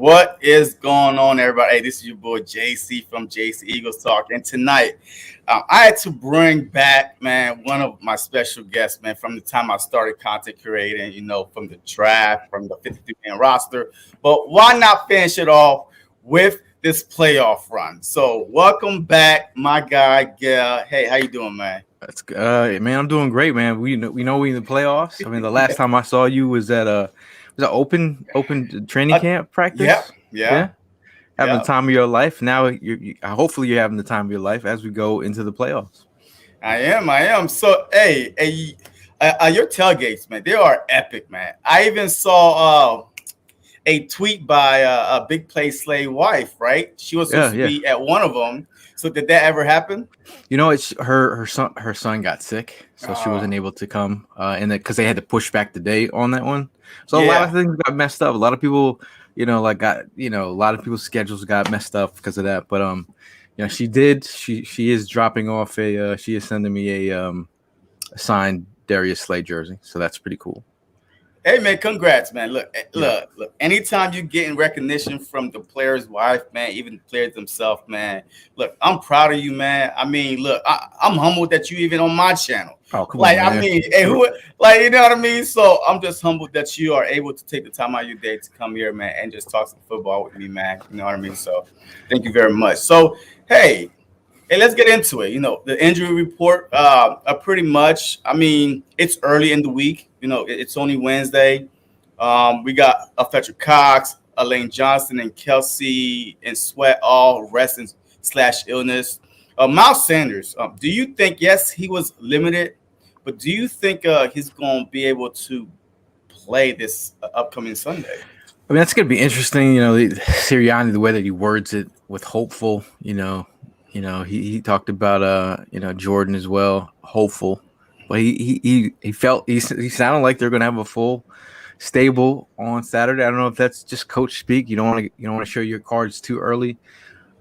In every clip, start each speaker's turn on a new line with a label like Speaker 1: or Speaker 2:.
Speaker 1: What is going on, everybody? Hey, this is your boy JC from JC Eagles Talk. And tonight, I had to bring back, man, one of my special guests, man, from the time I started content creating, from the draft, from the 53-man roster. But why not finish it off with this playoff run? So welcome back, my guy, Gayle. Hey, how you doing, man?
Speaker 2: That's good, man. I'm doing great, man. We in the playoffs. I mean, the last time I saw you was at open training camp practice.
Speaker 1: Yeah.
Speaker 2: Having the time of your life. Now hopefully you're having the time of your life as we go into the playoffs.
Speaker 1: I am. So, your tailgates, man, they are epic, man. I even saw a tweet by a big play slave wife, right? She was supposed to be at one of them. So did that ever happen?
Speaker 2: You know, it's her son got sick, so she wasn't able to come, and because they had to push back the date on that one. So a lot of things got messed up. A lot of people, a lot of people's schedules got messed up because of that. But she did. She is dropping off she is sending me a signed Darius Slay jersey, so that's pretty cool.
Speaker 1: Hey, man, congrats, man. Look. Anytime you're getting recognition from the player's wife, man, even the players themselves, man, look, I'm proud of you, man. I mean, look, I'm humbled that you even on my channel.
Speaker 2: Oh, come on, man.
Speaker 1: I mean, hey, you know what I mean? So I'm just humbled that you are able to take the time out of your day to come here, man, and just talk some football with me, man. You know what I mean? So thank you very much. So, hey, let's get into it. The injury report, pretty much, I mean, it's early in the week. It's only Wednesday. We got Fletcher Cox, Elaine Johnson, and Kelsey and Sweat all resting / illness. Miles Sanders, do you think, yes, he was limited, but do you think he's going to be able to play this upcoming Sunday?
Speaker 2: I mean, that's going to be interesting. Sirianni, the way that he words it with hopeful, he talked about, Jordan as well, hopeful. But he sounded like they're going to have a full stable on Saturday. I don't know if that's just coach speak. You don't want to show your cards too early.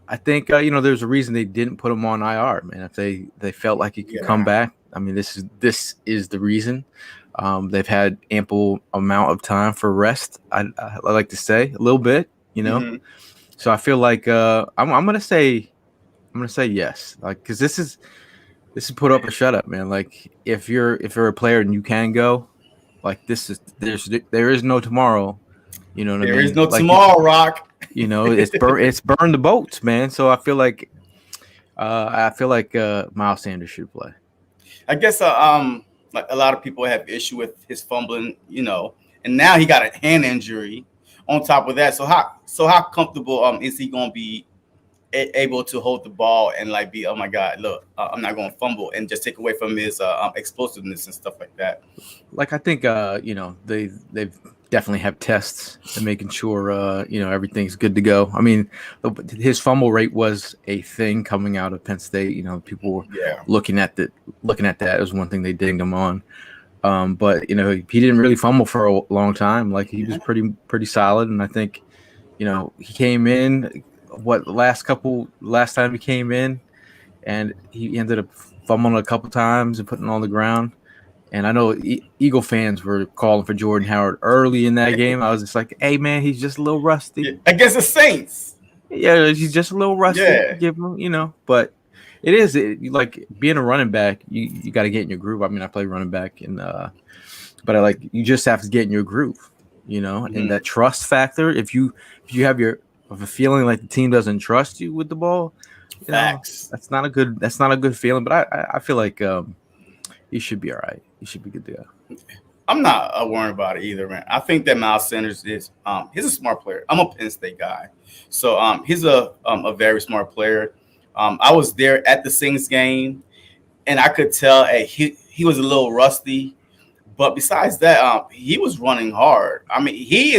Speaker 2: I think there's a reason they didn't put him on IR, man. If they felt like he could come back, I mean, this is the reason. They've had ample amount of time for rest. I like to say a little bit,
Speaker 1: Mm-hmm.
Speaker 2: So I feel like I'm gonna say yes, like because this is put up or shut up, man. Like if you're a player and you can go, like there is no tomorrow. You know what I mean?
Speaker 1: There is no tomorrow, Rock.
Speaker 2: It's burn the boats, man. So I feel like Miles Sanders should play.
Speaker 1: I guess like a lot of people have issue with his fumbling, and now he got a hand injury on top of that. So how comfortable is he going to be able to hold the ball and like be, oh my God, look, I'm not going to fumble and just take away from his explosiveness and stuff like that.
Speaker 2: Like I think they've definitely have tests and making sure everything's good to go. I mean, his fumble rate was a thing coming out of Penn State. People were looking at that as one thing they dinged him on. But he didn't really fumble for a long time. Like he was pretty solid, and I think he came in. Last time he came in, and he ended up fumbling a couple times and putting it on the ground. And I know Eagle fans were calling for Jordan Howard early in that game. I was just like, "Hey, man, he's just a little rusty
Speaker 1: against the Saints."
Speaker 2: Yeah, he's just a little rusty.
Speaker 1: Yeah.
Speaker 2: Give him, but like being a running back. You got to get in your groove. I mean, I play running back, but you just have to get in your groove.
Speaker 1: Mm-hmm.
Speaker 2: And that trust factor. If you have a feeling like the team doesn't trust you with the ball, that's not a good feeling. But I feel like he should be all right. He should be good to go.
Speaker 1: I'm not worried about it either, man. I think that Miles Sanders is he's a smart player. I'm a Penn State guy, so he's a very smart player. I was there at the Saints game, and I could tell he was a little rusty, but besides that, he was running hard. I mean, he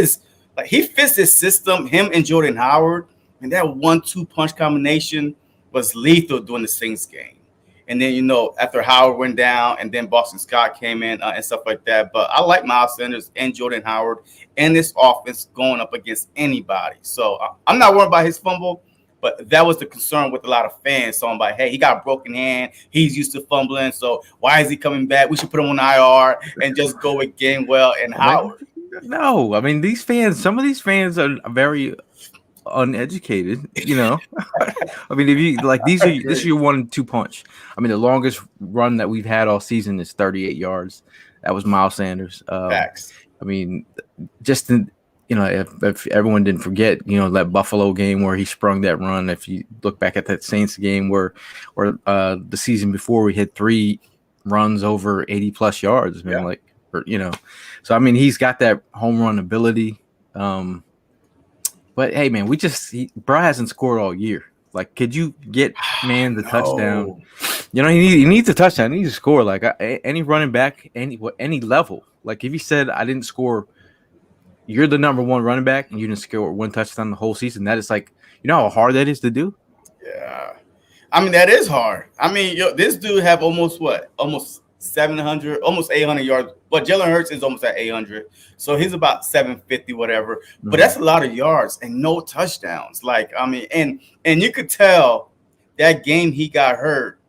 Speaker 1: fits his system. Him and Jordan Howard, and that 1-2 punch combination was lethal during the Saints game. And then, after Howard went down and then Boston Scott came in and stuff like that. But I like Miles Sanders and Jordan Howard and this offense going up against anybody. So I'm not worried about his fumble, but that was the concern with a lot of fans. So I'm like, hey, he got a broken hand. He's used to fumbling. So why is he coming back? We should put him on IR and just go with Gainwell and Howard.
Speaker 2: No, I mean these fans. Some of these fans are very uneducated. I mean, if you like,
Speaker 1: I
Speaker 2: this is
Speaker 1: agree.
Speaker 2: your 1-2 punch. I mean, the longest run that we've had all season is 38 yards. That was Miles Sanders.
Speaker 1: Facts.
Speaker 2: I mean, just if everyone didn't forget, that Buffalo game where he sprung that run. If you look back at that Saints game where the season before we hit 3 runs over 80 plus yards, man,
Speaker 1: Yeah.
Speaker 2: so I mean, he's got that home run ability. But hey, man, bro hasn't scored all year. Like, could you get man the touchdown?
Speaker 1: No.
Speaker 2: He needs a touchdown. He needs to score. Like any running back, any level. Like if he said, "I didn't score," you're the number 1 running back, and you didn't score 1 touchdown the whole season. That is like, how hard that is to do.
Speaker 1: Yeah. I mean, that is hard. I mean, this dude have almost 700, almost 800 yards. But Jalen Hurts is almost at 800. So he's about 750, whatever. But that's a lot of yards and no touchdowns. Like, I mean, and you could tell that game he got hurt.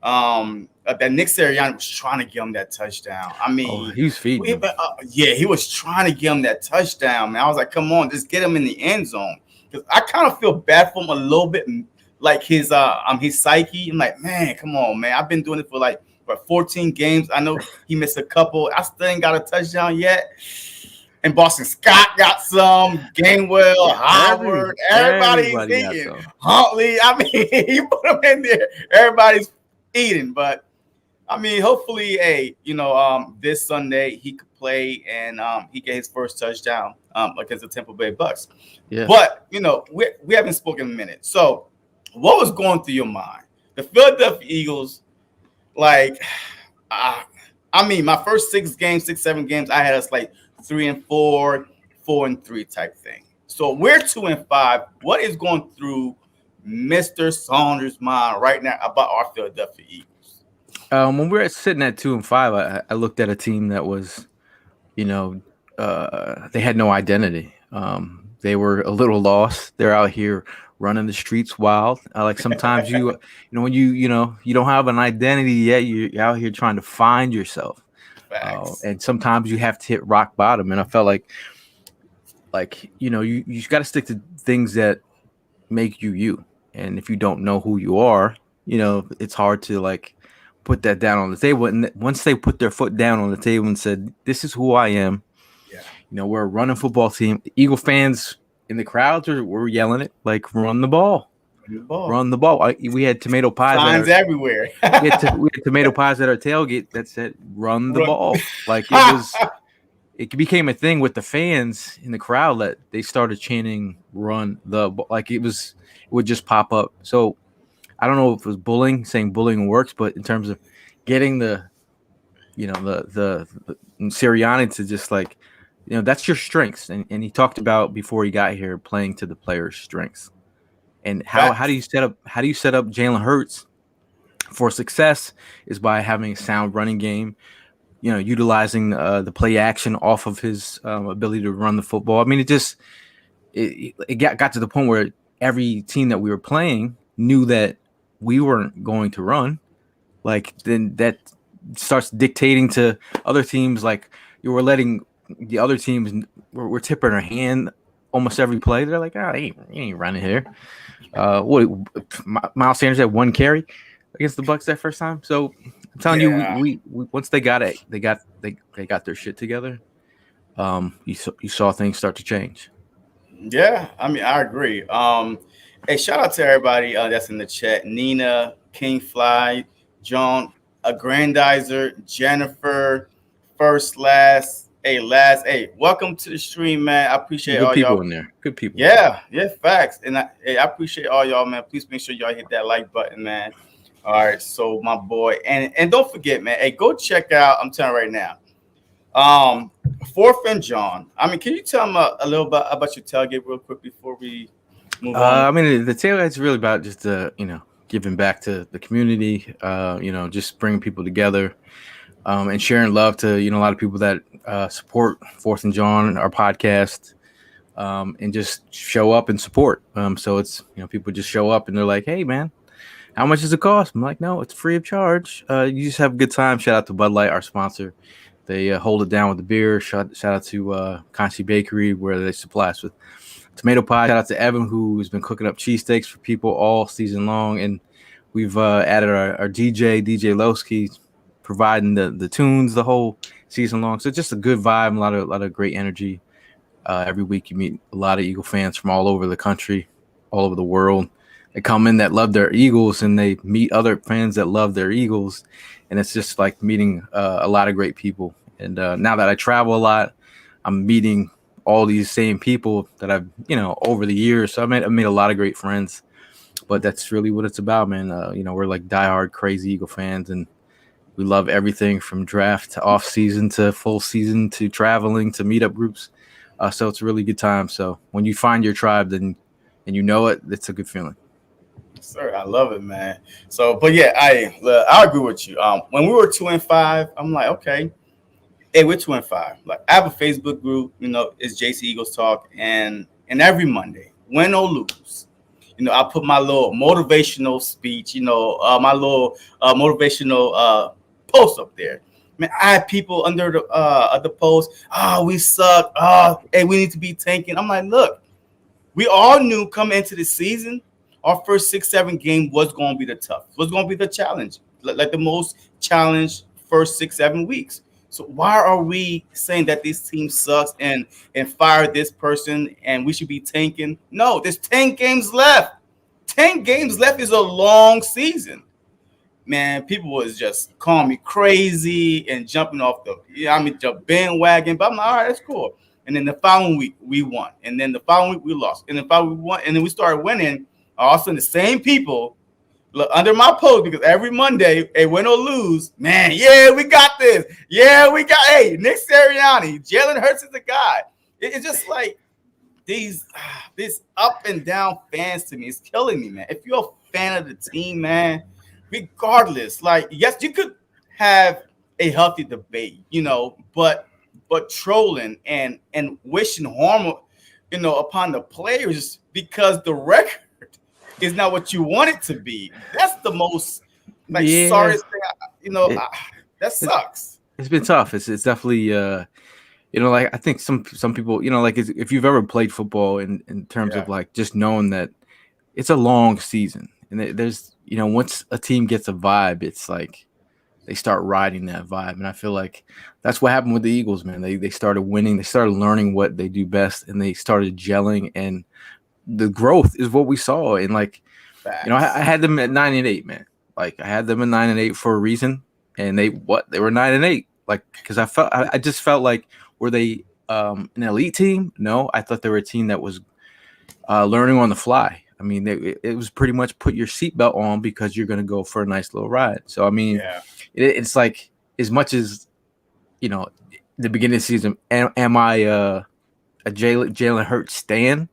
Speaker 1: That Nick Sirianni was trying to give him that touchdown. I mean,
Speaker 2: he was feeding him.
Speaker 1: He was trying to give him that touchdown, man. I was like, come on, just get him in the end zone. Because I kind of feel bad for him a little bit, like his psyche. I'm like, man, come on, man. I've been doing it for 14 games. I know he missed a couple. I still ain't got a touchdown yet. And Boston Scott got some. Gainwell, Howard, everybody's eating. Huntley, I mean, you put them in there. Everybody's eating. But, I mean, hopefully, this Sunday he could play and he get his first touchdown against the Tampa Bay Bucks.
Speaker 2: Yeah.
Speaker 1: But, we haven't spoken in a minute. So, what was going through your mind? The Philadelphia Eagles, I mean, my first 7 games, I had us 3-4, 4-3 type thing. So we're 2-5. What is going through Mr. Saunders' mind right now about our Philadelphia Eagles?
Speaker 2: When we were sitting at 2-5, I looked at a team that was, they had no identity. They were a little lost. They're out here running the streets wild. Like sometimes when you don't have an identity yet, you're out here trying to find yourself. And sometimes you have to hit rock bottom. And I felt like you got to stick to things that make you. And if you don't know who you are, it's hard to put that down on the table. And once they put their foot down on the table and said, "This is who I am," we're a running football team. The Eagle fans in the crowds were yelling it like, "Run the ball, run the ball." We had tomato pies.
Speaker 1: Signs everywhere.
Speaker 2: we had tomato pies at our tailgate that said, "Run the ball." Like it became a thing with the fans in the crowd that they started chanting, "Run the ball." Like it would just pop up. So I don't know if it was bullying, saying bullying works, but in terms of getting the Sirianni to just that's your strengths. And he talked about before he got here playing to the players' strengths. And how do you set up Jalen Hurts for success is by having a sound running game, utilizing the play action off of his ability to run the football. I mean, it got to the point where every team that we were playing knew that we weren't going to run. Then that starts dictating to other teams. You were letting the other teams were tipping their hand almost every play. They're like, "Oh, he ain't running here." Miles Sanders had 1 carry against the Bucs that first time. So I'm telling you, we once they got it, they got their shit together. You saw things start to change.
Speaker 1: Yeah, I mean, I agree. Hey, shout out to everybody that's in the chat: Nina, King Fly, John, Aggrandizer, Jennifer, First, Last. Hey, welcome to the stream, man. I appreciate all
Speaker 2: people
Speaker 1: y'all
Speaker 2: in there. Good people.
Speaker 1: Yeah, facts. And I appreciate all y'all, man. Please make sure y'all hit that like button, man. All right, so my boy, and don't forget, man. Hey, go check out. I'm telling you right now. Fourth and John. I mean, can you tell them a little bit about your tailgate real quick before we move on?
Speaker 2: I mean, the tailgate's really about just giving back to the community. Just bringing people together. And sharing love to a lot of people that support Fourth and John, our podcast, and just show up and support. So it's people just show up and they're like, "Hey, man, how much does it cost?" I'm like, "No, it's free of charge. You just have a good time." Shout out to Bud Light, our sponsor. They hold it down with the beer. Shout out to Conchi Bakery where they supply us with tomato pie. Shout out to Evan who's been cooking up cheesesteaks for people all season long, and we've added our DJ Lowski, providing the tunes the whole season long. So just a good vibe, a lot of great energy. Every week you meet a lot of Eagle fans from all over the country, all over the world. They come in that love their Eagles, and they meet other fans that love their Eagles, and it's just like meeting a lot of great people. And now that I travel a lot, I'm meeting all these same people that I've over the years. So I made a lot of great friends. But that's really what it's about, man. We're like diehard crazy Eagle fans, and we love everything from draft to off season to full season to traveling to meetup groups. So it's a really good time. So when you find your tribe, then and you know it, it's a good feeling.
Speaker 1: Sir, I love it, man. So, but yeah, I agree with you. When we were 2-5, I'm like, okay, hey, we're 2-5. Like, I have a Facebook group, it's JC Eagles Talk, and every Monday, win or lose, I put my little motivational speech, my little motivational post up there. Man, I had people under the post. Oh, we suck. Oh, hey, we need to be tanking. I'm like, look, we all knew coming into the season, our first 6-7 game was going to be the tough. Was going to be the challenge, like the most challenged first 6-7 weeks. So why are we saying that this team sucks and fire this person and we should be tanking? No, there's 10 games left. 10 games left is a long season. Man, people was just calling me crazy and jumping off the bandwagon. But I'm like, all right, that's cool. And then the following week we won. And then the following week we lost. And then following we won. And then we started winning. All of a sudden, the same people look under my post because every Monday, hey, win or lose, man, yeah, we got this. Yeah, we got, hey, Nick Sirianni, Jalen Hurts is the guy. It's just like these up and down fans to me. It's killing me, man. If you're a fan of the team, man, regardless, like, yes, you could have a healthy debate, but trolling and wishing harm, upon the players because the record is not what you want it to be. That's the most sorriest thing. That sucks.
Speaker 2: It's been tough. It's definitely like I think some people, like if you've ever played football in terms of like just knowing that it's a long season and there's once a team gets a vibe, it's like they start riding that vibe, and I feel like that's what happened with the Eagles, man. They started winning, they started learning what they do best, and they started gelling, and the growth is what we saw. And like, I had them at 9-8, man. Like I had them at 9-8 for a reason, and they were 9-8. Like because I just felt like were they an elite team? No, I thought they were a team that was learning on the fly. I mean, it was pretty much put your seatbelt on because you're going to go for a nice little ride. So I mean, it's like as much as the beginning of the season. Am I a Jalen Hurts stan?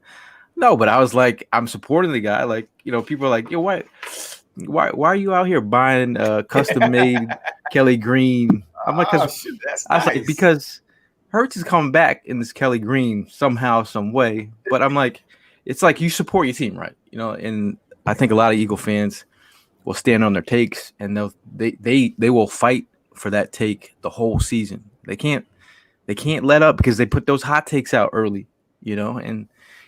Speaker 2: No, but I was like, I'm supporting the guy. Like, people are like, yo, why are you out here buying custom made Kelly Green? I'm like,
Speaker 1: that's
Speaker 2: I was like, because Hurts is coming back in this Kelly Green somehow, some way. But I'm like, it's like you support your team, right? And I think a lot of Eagle fans will stand on their takes, and they will fight for that take the whole season. They can't let up because they put those hot takes out early, and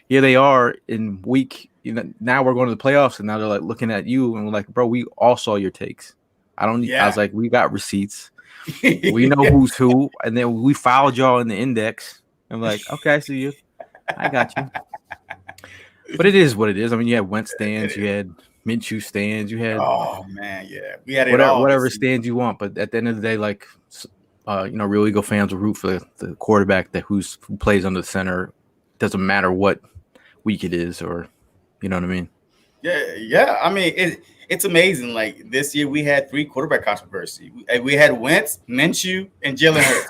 Speaker 2: here they are in week. Now we're going to the playoffs, and now they're like looking at you and we're like, bro, we all saw your takes. I was like, we got receipts. We know who's who, and then we filed y'all in the index. I'm like, okay, I see you. I got you. But it is what it is. I mean, you had Wentz stands, you had Minshew stands, you had
Speaker 1: we had it all.
Speaker 2: Whatever stands you want. But at the end of the day, like, real Eagle fans will root for the quarterback who plays under the center. Doesn't matter what week it is, or you know what I mean.
Speaker 1: Yeah. I mean, it's amazing. Like this year, we had 3 quarterback controversy. We had Wentz, Minshew, and Jalen Hurts.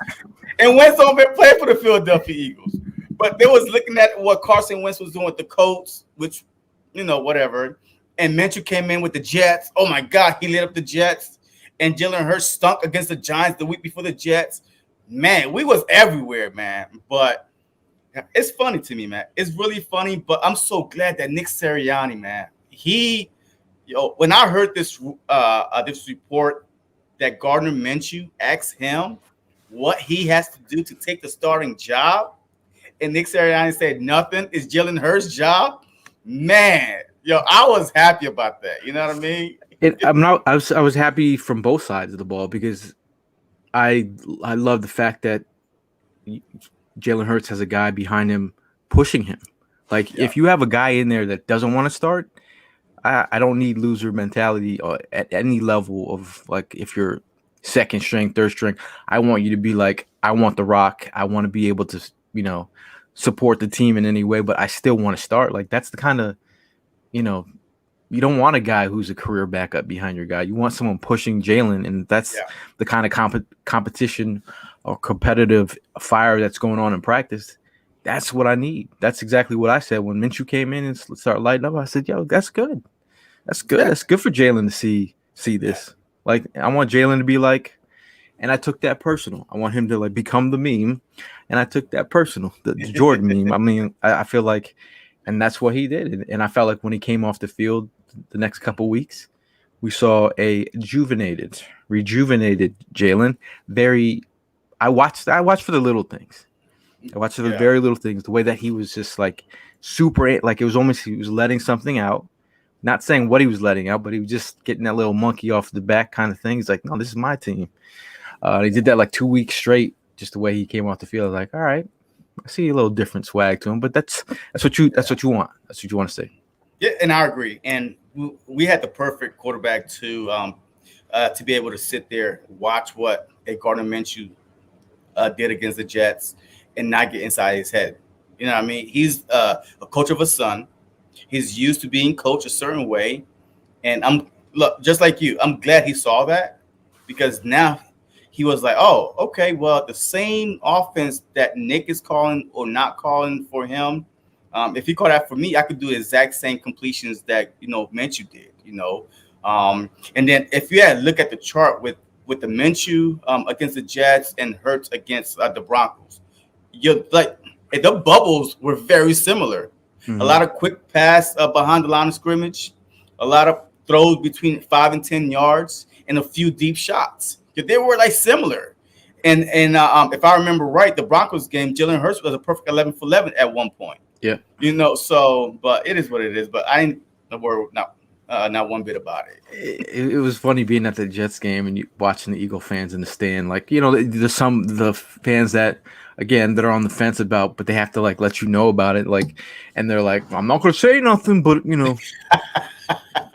Speaker 1: And Wentz don't play for the Philadelphia Eagles, but they was looking at what Carson Wentz was doing with the Colts, which whatever. And Minshew came in with the Jets. Oh my God, he lit up the Jets. And Jalen Hurts stunk against the Giants the week before the Jets. Man, we was everywhere, man. But it's funny to me, man. It's really funny, but I'm so glad that Nick Sirianni, man, when I heard this report that Gardner Minshew asked him what he has to do to take the starting job, and Nick Sirianni said nothing is Jalen Hurts' job, man, yo, I was happy about that. You know what I mean?
Speaker 2: I'm not. I was happy from both sides of the ball because I love the fact that Jalen Hurts has a guy behind him pushing him. Like
Speaker 1: Yeah,
Speaker 2: if you have a guy in there that doesn't want to start, I don't need loser mentality at any level of like if you're second string, third string. I want you to be like, I want the rock. I want to be able to, support the team in any way, but I still want to start. Like that's the kind of, you know, you don't want a guy who's a career backup behind your guy. You want someone pushing Jalen, and that's
Speaker 1: yeah,
Speaker 2: the kind of competition or competitive fire that's going on in practice. That's what I need. That's exactly what I said when Minshew came in and started lighting up. I said, "Yo, that's good. That's good.
Speaker 1: yeah,
Speaker 2: That's good for Jalen to see
Speaker 1: yeah.
Speaker 2: this. Like, I want Jalen to be like." And I took that personal. I want him to like become the meme, and I took that personal, the Jordan meme. I mean, I feel like, and that's what he did. And I felt like when he came off the field the next couple weeks, we saw a rejuvenated Jalen. Very. I watched for the little things. I watched for the
Speaker 1: Yeah.
Speaker 2: very little things. The way that he was just like super, like it was almost he was letting something out. Not saying what he was letting out, but he was just getting that little monkey off the back kind of thing. He's like, no, this is my team. He did that like 2 weeks straight, just the way he came off the field. Like, all right, I see a little different swag to him, but that's what you want. That's what you want to say.
Speaker 1: Yeah, and I agree. And we had the perfect quarterback to be able to sit there, watch what a Gardner Minshew did against the Jets, and not get inside his head. You know what I mean? He's a coach of a son. He's used to being coached a certain way, and I'm look just like you. I'm glad he saw that because now he was like, "Oh, okay. Well, the same offense that Nick is calling or not calling for him, if he called that for me, I could do the exact same completions that Minshew did. And then if you had look at the chart with the Minshew against the Jets and Hurts against the Broncos, you're like the bubbles were very similar. A
Speaker 2: Mm-hmm.
Speaker 1: lot of quick pass behind the line of scrimmage, a lot of throws between 5 and 10 yards, and a few deep shots. They were like similar. And if I remember right, the Broncos game, Jalen Hurts was a perfect 11 for 11 at one point.
Speaker 2: Yeah.
Speaker 1: So but it is what it is. But I ain't worried not one bit about it.
Speaker 2: It was funny being at the Jets game and you watching the Eagle fans in the stand. Like, there's some the fans that again that are on the fence about, but they have to like let you know about it. Like, and they're like, I'm not gonna say nothing, but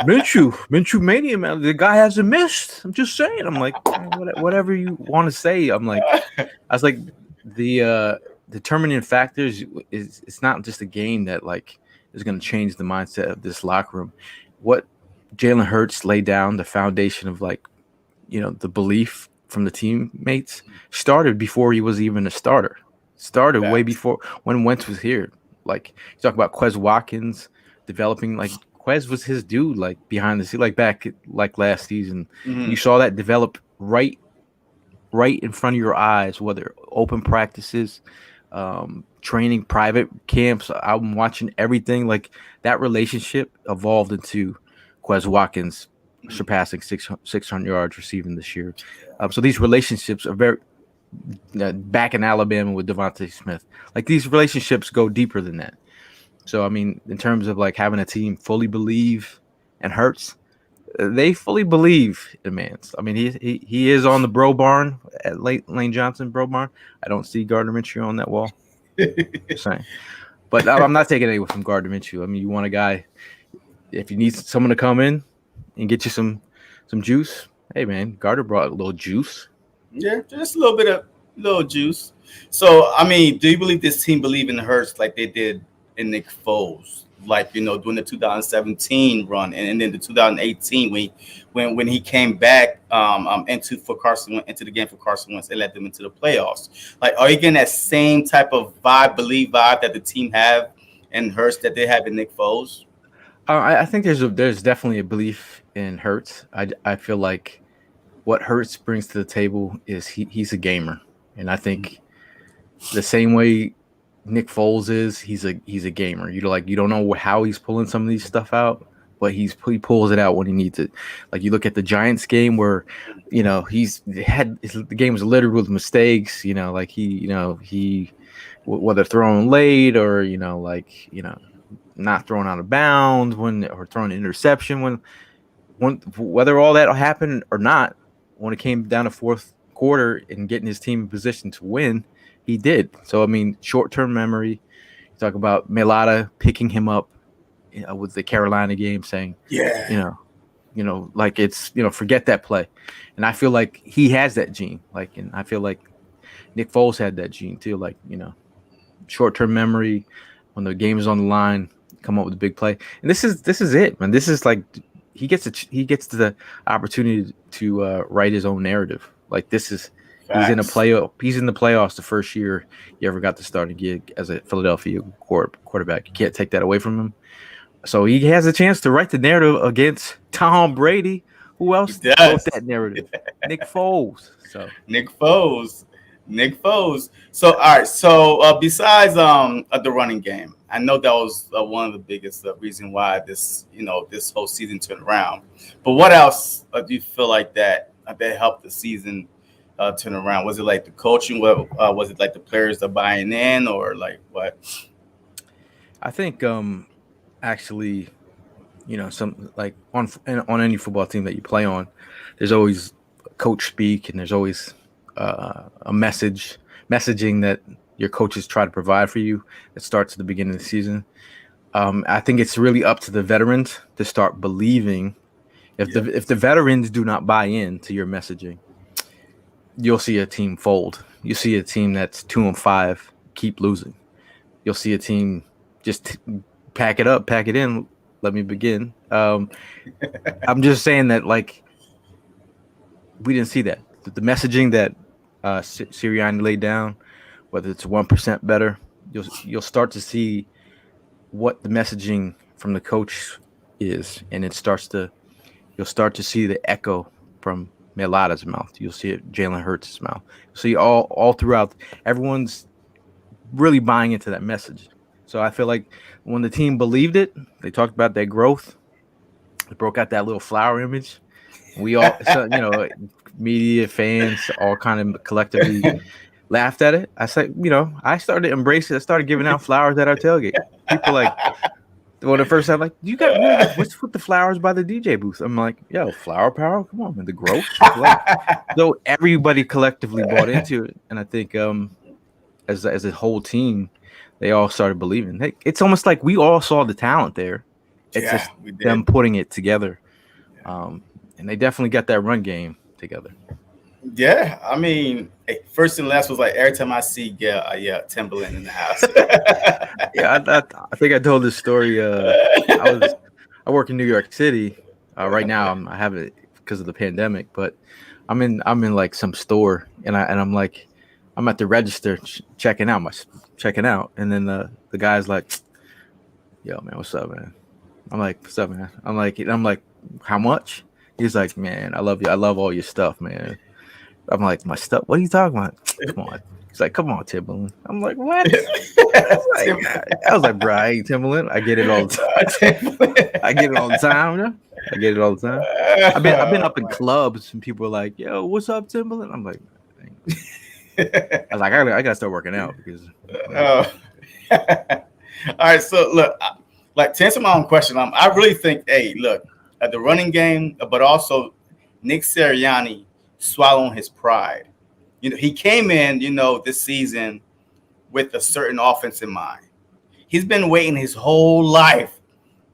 Speaker 2: Minshew mania, man. The guy hasn't missed. I'm just saying. I'm like, whatever you want to say. I was like, the determining factors is it's not just a game that like is going to change the mindset of this locker room. What Jalen Hurts laid down the foundation of like, the belief from the teammates started before he was even a starter. Started way
Speaker 1: Facts.
Speaker 2: before when Wentz was here. Like you talk about Quez Watkins developing, like Quez was his dude, like behind the scene, like back like last season.
Speaker 1: Hmm.
Speaker 2: You saw that develop right in front of your eyes, whether open practices, training, private camps. I'm watching everything. Like that relationship evolved into Quez Watkins surpassing 600 yards receiving this year. So these relationships are very back in Alabama with Devontae Smith. Like these relationships go deeper than that. So I mean, in terms of like having a team fully believe and Hurts, they fully believe in Mans. I mean, he is on the Bro Barn at Lane Johnson Bro Barn. I don't see Gardner Minshew on that wall. Just saying. But I'm not taking anything from Gardner Minshew. I mean, you want a guy, if you need someone to come in and get you some juice, hey man, Gardner brought a little juice.
Speaker 1: Yeah, just a little bit of little juice. So I mean, do you believe this team believe in Hurts like they did in Nick Foles? Like during the 2017 run, and then the 2018 when he came back into the game for Carson Wentz and led them into the playoffs. Like, are you getting that same type of vibe that the team have in Hurts that they have in Nick Foles?
Speaker 2: I think there's definitely a belief in Hurts. I feel like what Hurts brings to the table is he's a gamer, and I think the same way Nick Foles is, he's a gamer. You don't know how he's pulling some of these stuff out, but he pulls it out when he needs it. Like you look at the Giants game where, the game was littered with mistakes. Like he whether throwing late or not throwing out of bounds or throwing an interception whether all that happened or not, when it came down to fourth quarter and getting his team in position to win, he did. So I mean, short-term memory. You talk about Melata picking him up with the Carolina game, saying,
Speaker 1: Yeah.
Speaker 2: Like it's forget that play, and I feel like he has that gene. Like, and I feel like Nick Foles had that gene too. Like short-term memory, when the game is on the line, come up with a big play. And this is it, man. This is like he gets the opportunity to write his own narrative. Like this is he's in the playoffs the first year he ever got the starting gig as a Philadelphia quarterback. You can't take that away from him. So he has a chance to write the narrative against Tom Brady. Who else wrote that narrative? Nick Foles. So
Speaker 1: Nick Foles. So all right. So besides the running game, I know that was one of the biggest reason why this whole season turned around. But what else do you feel like that helped the season turn around? Was it like the coaching? What was it like the players are buying in, or like what?
Speaker 2: I think actually, some like on any football team that you play on, there's always coach speak, and there's always a messaging that your coaches try to provide for you. That starts at the beginning of the season. I think it's really up to the veterans to start believing. If the veterans do not buy in to your messaging, you'll see a team fold. You see a team that's 2-5 keep losing. You'll see a team just pack it up, pack it in. Let me begin. I'm just saying that, like, we didn't see that. The messaging that Sirianni laid down, whether it's 1% better, you'll start to see what the messaging from the coach is, and you'll start to see the echo from Melata's mouth. You'll see it Jalen Hurts' mouth. You'll see all throughout. Everyone's really buying into that message. So I feel like when the team believed it, they talked about their growth. They broke out that little flower image. We all, media, fans, all kind of collectively laughed at it. I said, I started embracing it. I started giving out flowers at our tailgate. People the first time, like, you got what's with the flowers by the DJ booth? I'm like, yo, flower power, come on, man, the growth. So everybody collectively bought into it, and I think as a whole team, they all started believing. Hey, it's almost like we all saw the talent there. It's just them putting it together. And they definitely got that run game together.
Speaker 1: Yeah, I mean, first and last was like every time I see Timberland in the house.
Speaker 2: I think I told this story. I work in New York City right now. I haven't because of the pandemic, but I'm in like some store, and I'm like, I'm at the register checking out, and then the guy's like, "Yo, man, what's up, man?" I'm like, "What's up, man?" I'm like, "How much?" He's like, "Man, I love you. I love all your stuff, man." I'm like, "My stuff? What are you talking about?" Come on. He's like, "Come on, Timberland." I'm like, "What?" I was like, "Bro, I ain't Timberland. I get it all the time. I get it all the time, man. I get it all the time." I've been up in clubs and people are like, "Yo, what's up, Timberland?" I'm like, I was like, I gotta start working out because.
Speaker 1: All right, so look, like to answer my own question, I really think, hey, look, at the running game, but also Nick Sirianni swallowing his pride. He came in, this season with a certain offense in mind. He's been waiting his whole life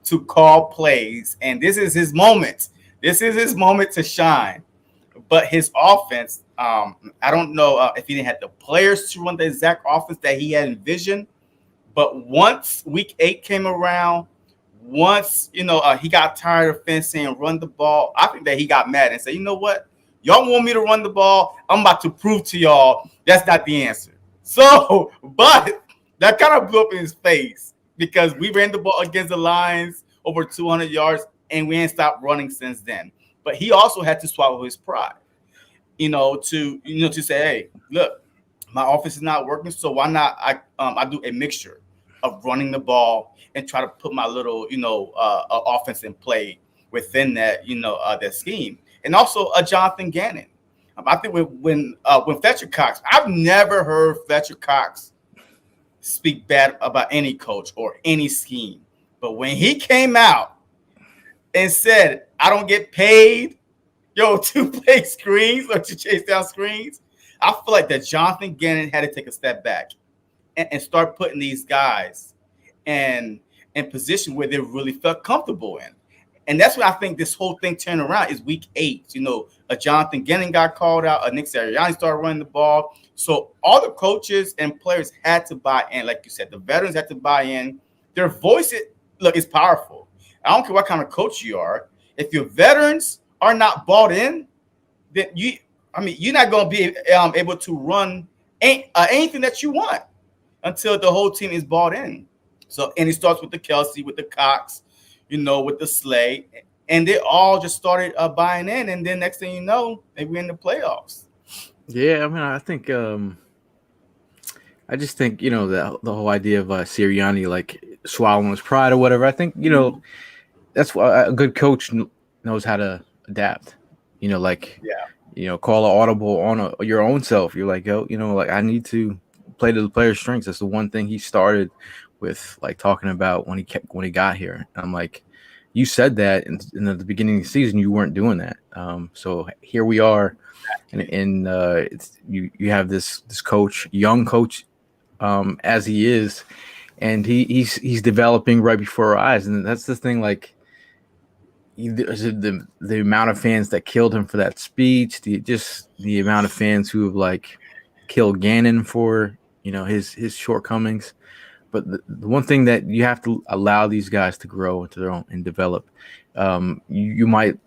Speaker 1: to call plays, and this is his moment. This is his moment to shine. But his offense, I don't know if he didn't have the players to run the exact offense that he had envisioned. But once week 8 came around, once, he got tired of fencing and run the ball, I think that he got mad and said, you know what? Y'all want me to run the ball? I'm about to prove to y'all that's not the answer. So, but that kind of blew up in his face because we ran the ball against the Lions over 200 yards and we ain't stopped running since then. But he also had to swallow his pride, to say, hey, look, my offense is not working, so why not I do a mixture. of running the ball and try to put my little, offense in play within that, that scheme. And also Jonathan Gannon. I think when Fletcher Cox, I've never heard Fletcher Cox speak bad about any coach or any scheme. But when he came out and said, I don't get paid, to play screens or to chase down screens, I feel like that Jonathan Gannon had to take a step back and start putting these guys in position where they really felt comfortable in. And that's what I think this whole thing turned around is week 8. A Jonathan Gannon got called out. A Nick Sirianni started running the ball. So all the coaches and players had to buy in. Like you said, the veterans had to buy in. Their voice, is powerful. I don't care what kind of coach you are. If your veterans are not bought in, then you're not going to be able to run anything that you want until the whole team is bought in. So, and it starts with the Kelsey, with the Cox, with the Slay, and they all just started buying in, and then next thing you know, they win the playoffs.
Speaker 2: Yeah, I think I just think the whole idea of Sirianni like swallowing his pride or whatever. I think that's why a good coach knows how to adapt. Call an audible on your own self. You're like, like I need to play to the player's strengths. That's the one thing he started with, like talking about when he got here. And I'm like, you said that in the beginning of the season, you weren't doing that. So here we are, and it's you have this coach, young coach, as he is, and he's developing right before our eyes, and that's the thing. Like the amount of fans that killed him for that speech, the amount of fans who have like killed Gannon for his shortcomings. But the one thing that you have to allow these guys to grow into their own and develop. You might,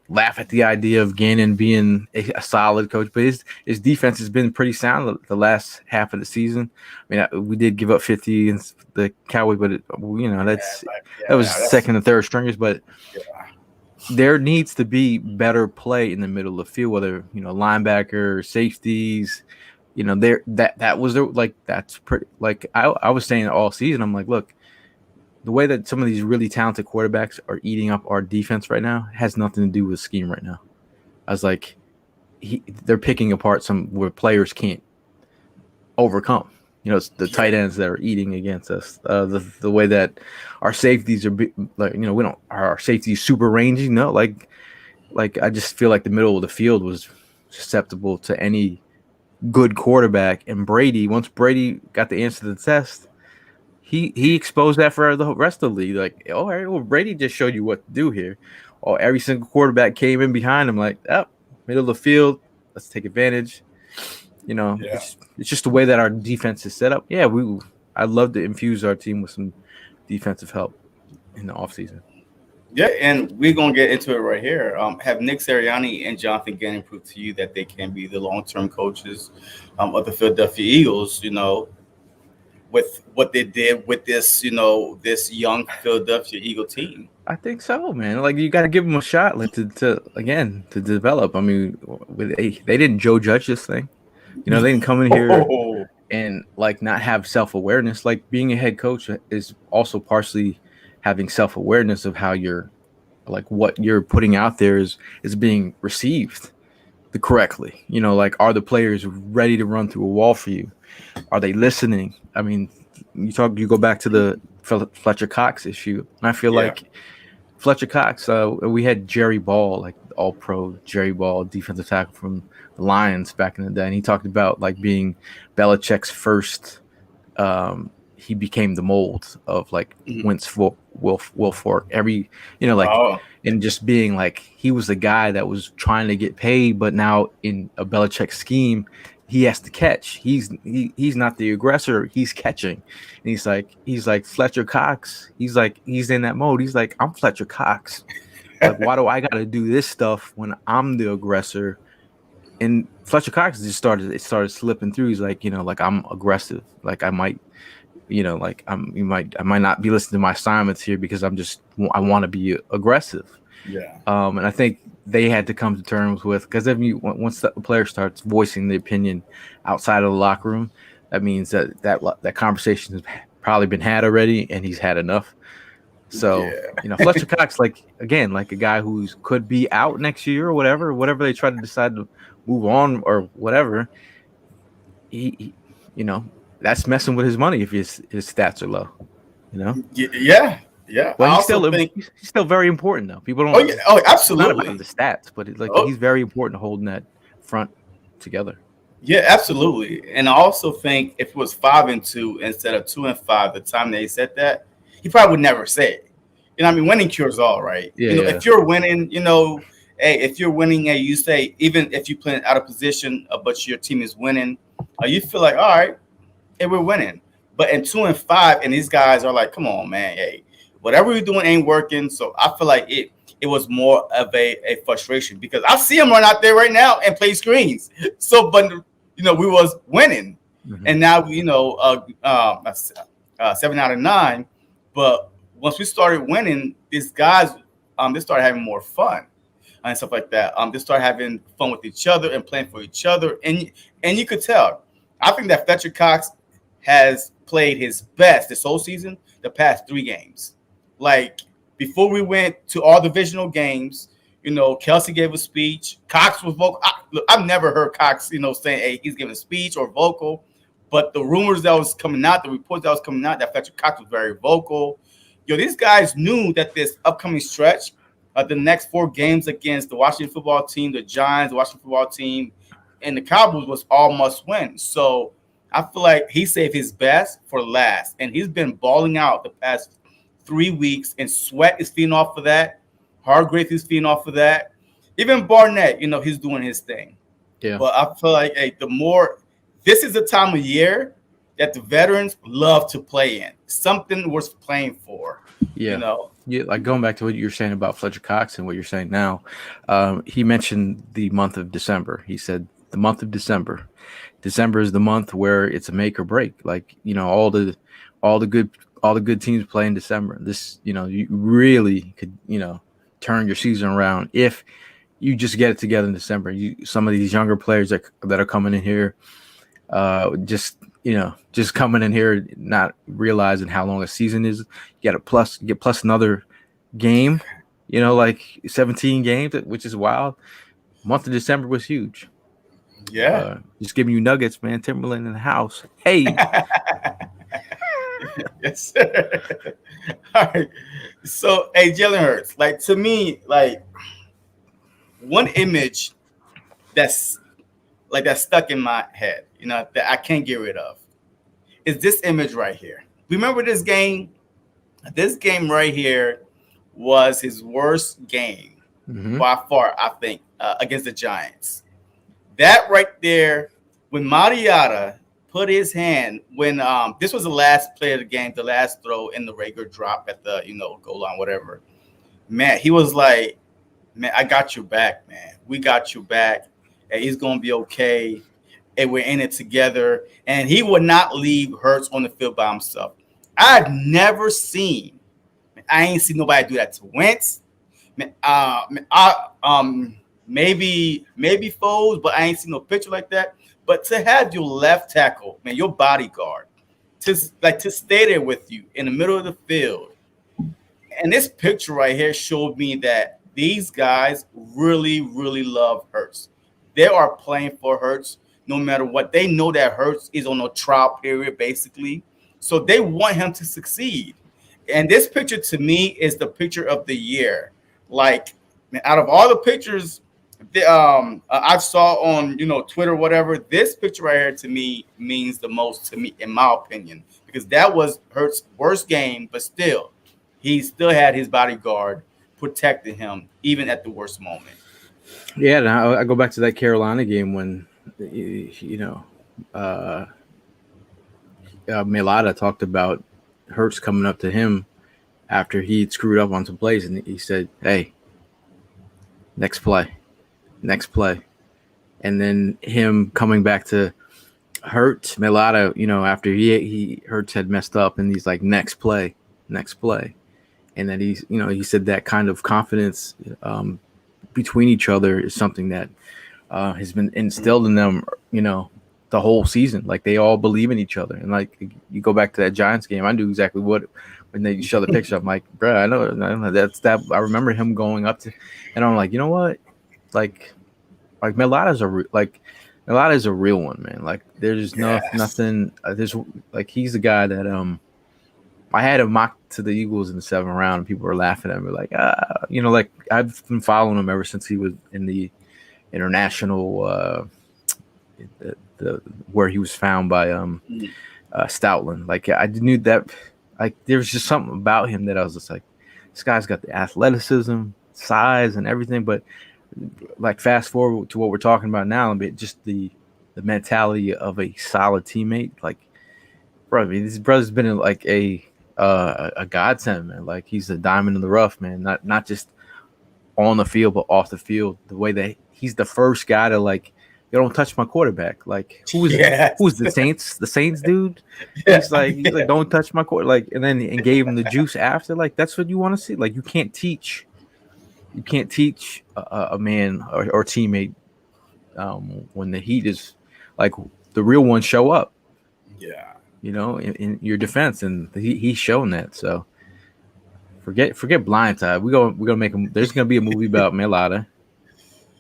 Speaker 2: laugh at the idea of Gannon being a solid coach, but his defense has been pretty sound the last half of the season. We did give up 50 in the Cowboys, but that was second and third stringers. But there needs to be better play in the middle of the field, whether linebacker, safeties. That was that's pretty, like I was saying all season. I'm like, look, the way that some of these really talented quarterbacks are eating up our defense right now has nothing to do with scheme right now. I was like, they're picking apart some where players can't overcome. It's the tight ends that are eating against us. The way that our safeties are our safeties super rangy. No, like I just feel like the middle of the field was susceptible to any good quarterback. And once Brady got the answer to the test, he exposed that for the rest of the league. Like, all right, well, Brady just showed you what to do here. Every single quarterback came in behind him like, middle of the field, let's take advantage. It's just the way that our defense is set up. Yeah, I'd love to infuse our team with some defensive help in the offseason.
Speaker 1: Yeah, and we're going to get into it right here. Have Nick Sirianni and Jonathan Gannon proved to you that they can be the long-term coaches of the Philadelphia Eagles, with what they did with this, this young Philadelphia Eagle team?
Speaker 2: I think so, man. Like, you got to give them a shot, like to develop. They didn't Joe Judge this thing. They didn't come in here and like not have self-awareness. Like, being a head coach is also partially having self-awareness of how what you're putting out there is being received correctly. Are the players ready to run through a wall for you? Are they listening? You go back to the Fletcher Cox issue, and I feel like Fletcher Cox, we had Jerry Ball, like all-pro Jerry Ball, defensive tackle from the Lions back in the day, and he talked about like being Belichick's first. He became the mold of like Wentz, Wilfork, and just being like he was the guy that was trying to get paid, but now in a Belichick scheme, he has to catch. He's not the aggressor. He's catching, and he's like Fletcher Cox. He's in that mode. He's like, I'm Fletcher Cox. Like, why do I got to do this stuff when I'm the aggressor? And Fletcher Cox just started slipping through. He's like, I'm aggressive. Like I might. I might not be listening to my assignments here because I want to be aggressive.
Speaker 1: Yeah.
Speaker 2: And I think they had to come to terms with, because once the player starts voicing the opinion outside of the locker room, that means that conversation probably been had already, and he's had enough. So, Fletcher Cox, like a guy who could be out next year or whatever they try to decide to move on or whatever. He that's messing with his money if his stats are low.
Speaker 1: Yeah.
Speaker 2: Well,
Speaker 1: I
Speaker 2: he's
Speaker 1: also think
Speaker 2: he's still very important though. People don't.
Speaker 1: Oh yeah. Oh,
Speaker 2: It's not
Speaker 1: absolutely.
Speaker 2: about the stats, but he's very important holding that front together.
Speaker 1: Yeah, absolutely. And I also think if it was 5-2 instead of 2-5, the time they said that, he probably would never say it. Winning cures all, right?
Speaker 2: Yeah.
Speaker 1: If you're winning, hey, if you're winning, hey, you say even if you play out of position, but your team is winning, you feel like, all right, hey, we're winning. But in 2-5, and these guys are like, come on, man, hey, whatever you're doing ain't working. So I feel like it was more of a frustration because I see him run out there right now and play screens. So, but we was winning, and now 7 out of 9. But once we started winning, these guys they started having more fun and stuff like that. They started having fun with each other and playing for each other, and you could tell. I think that Fletcher Cox has played his best this whole season, the past 3 games. Like before we went to all divisional games, Kelsey gave a speech. Cox was vocal. I've never heard Cox, saying, hey, he's giving a speech or vocal. But the rumors that was coming out, the reports that was coming out, that Fletcher Cox was very vocal. These guys knew that this upcoming stretch, the next 4 games against the Washington football team, the Giants, the Washington football team, and the Cowboys was all must win. So I feel like he saved his best for last. And he's been balling out the past 3 weeks, and Sweat is feeding off of that. Hargrave is feeding off of that. Even Barnett, he's doing his thing.
Speaker 2: Yeah.
Speaker 1: But I feel like, hey, this is the time of year that the veterans love to play in. Something worth playing for.
Speaker 2: Yeah. Yeah, like going back to what you're saying about Fletcher Cox and what you're saying now, he mentioned the month of December. He said the month of December. December is the month where it's a make or break. Like, all the good teams play in December. This, you really could, turn your season around if you just get it together in December. Some of these younger players that are coming in here, just coming in here, not realizing how long a season is. You got to get plus another game, like 17 games, which is wild. Month of December was huge.
Speaker 1: Yeah.
Speaker 2: Just giving you nuggets, man. Timberland in the house. Hey.
Speaker 1: Yes, sir. All right. So, hey, Jalen Hurts, like to me, like one image that's stuck in my head, that I can't get rid of, is this image right here. Remember this game? This game right here was his worst game by far, I think, against the Giants. That right there, when Mariota put his hand, when this was the last play of the game, the last throw in the regular drop at the goal line, whatever. Man, he was like, man, I got your back, man. We got your back, and he's gonna be okay. And we're in it together. And he would not leave Hurts on the field by himself. I've never seen. I ain't seen nobody do that to Wentz. Maybe Foles, but I ain't seen no picture like that. But to have your left tackle, man, your bodyguard, to stay there with you in the middle of the field, and this picture right here showed me that these guys really, really love Hurts. They are playing for Hurts no matter what. They know that Hurts is on a trial period, basically, so they want him to succeed. And this picture to me is the picture of the year. Like, out of all the pictures I saw on Twitter, whatever, this picture right here to me means the most to me, in my opinion, because that was Hurts' worst game, but still, he still had his bodyguard protecting him even at the worst moment.
Speaker 2: Yeah, now I go back to that Carolina game when Mailata talked about Hurts coming up to him after he'd screwed up on some plays, and he said, "Hey, next play." And then him coming back to Hurts, Mailata, after he Hurts had messed up, and he's like, next play. And then he said that kind of confidence between each other is something that has been instilled in them, the the whole season. Like they all believe in each other. And like you go back to that Giants game, I knew exactly what when they show the picture. I'm like, bro, I know that's that. I remember him going up to, and I'm like, you know what, like Melada's is a real one, man. Like there's
Speaker 1: Yes.
Speaker 2: nothing. There's like he's the guy that I had him mocked to the Eagles in the 7th round, and people were laughing at me like, like I've been following him ever since he was in the international, the where he was found by Stoutland. Like I knew that, like there was just something about him that I was just like, this guy's got the athleticism, size, and everything. But like fast forward to what we're talking about now, but just the mentality of a solid teammate, like. Bro, I mean, this brother's been like a godsend, man. Like he's a diamond in the rough, man. Not just on the field, but off the field. The way that he's the first guy to like, you don't touch my quarterback. Like who's
Speaker 1: Yes.
Speaker 2: the Saints? The Saints dude.
Speaker 1: Yeah.
Speaker 2: He's like, don't touch my quarter. Like, and gave him the juice after. Like that's what you want to see. Like you can't teach a man or teammate when the heat is like the real ones show up.
Speaker 1: Yeah.
Speaker 2: In your defense, and he's shown that. So forget Blindside. We're gonna make him. There's gonna be a movie about Melada,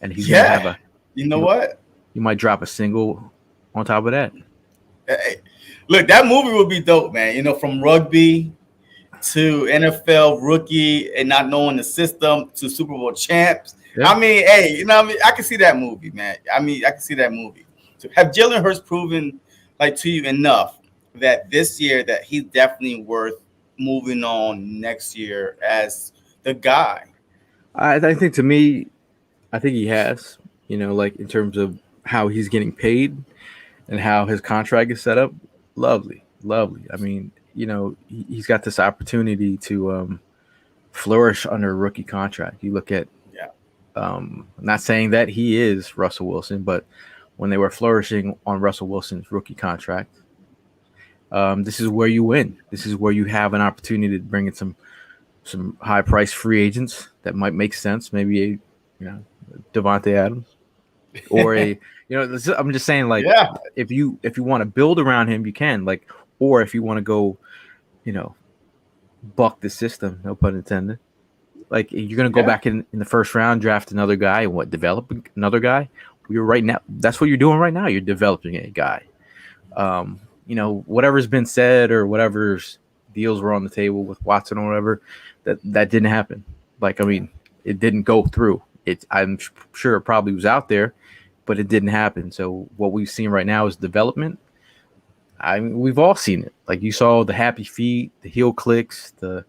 Speaker 2: and he's gonna have a.
Speaker 1: You know what?
Speaker 2: You might drop a single on top of that.
Speaker 1: Hey, look, that movie would be dope, man. From rugby to NFL rookie and not knowing the system to Super Bowl champs.
Speaker 2: Yeah.
Speaker 1: I mean, hey, what I mean? I can see that movie, man. I mean, I can see that movie. So have Jalen Hurts proven like to you enough that this year that he's definitely worth moving on next year as the guy?
Speaker 2: I think to me, I think he has. Like in terms of how he's getting paid and how his contract is set up, lovely. I mean, he's got this opportunity to flourish under a rookie contract. You look at, not saying that he is Russell Wilson, but when they were flourishing on Russell Wilson's rookie contract, this is where you win. This is where you have an opportunity to bring in some high price free agents that might make sense. Maybe Devontae Adams or I'm just saying, like, if you want to build around him, you can, like, or if you want to go, buck the system, no pun intended. Like you're gonna go back in the first round, draft another guy, and develop another guy. You're right now. That's what you're doing right now. You're developing a guy. Whatever's been said or whatever's deals were on the table with Watson or whatever, that didn't happen. Like, I mean, it didn't go through. I'm sure it probably was out there, but it didn't happen. So what we've seen right now is development. I mean, we've all seen it. Like you saw the happy feet, the heel clicks, the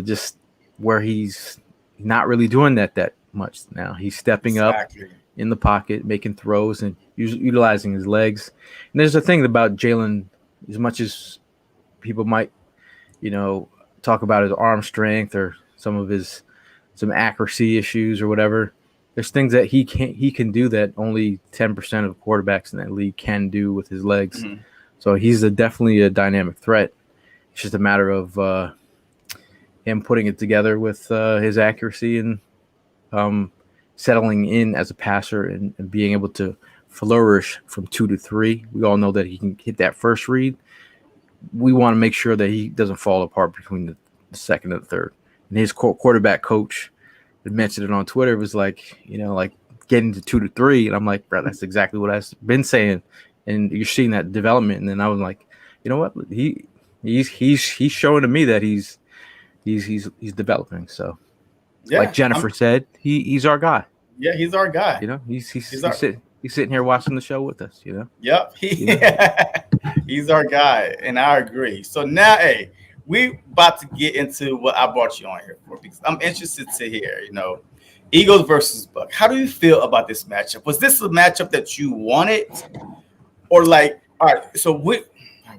Speaker 2: just where he's not really doing that much now. He's stepping up in the pocket, making throws and utilizing his legs. And there's a thing about Jalen, as much as people might, talk about his arm strength or some accuracy issues or whatever. There's things that he can do that only 10% of quarterbacks in that league can do with his legs. Mm-hmm. So he's definitely a dynamic threat. It's just a matter of him putting it together with his accuracy and settling in as a passer and being able to flourish from 2 to 3. We all know that he can hit that first read. We want to make sure that he doesn't fall apart between the second and the third. And his quarterback coach had mentioned it on Twitter. It was like, like getting to 2 to 3. And I'm like, bro, that's exactly what I've been saying. And you're seeing that development. And then I was like, you know what? He's showing to me that he's developing. So, like Jennifer said, he's our guy.
Speaker 1: Yeah, he's our guy.
Speaker 2: He's sitting here watching the show with us.
Speaker 1: Yep. He's our guy, and I agree. So now, hey, we about to get into what I brought you on here for, because I'm interested to hear, Eagles versus Bucs. How do you feel about this matchup? Was this a matchup that you wanted, or like, all right? So what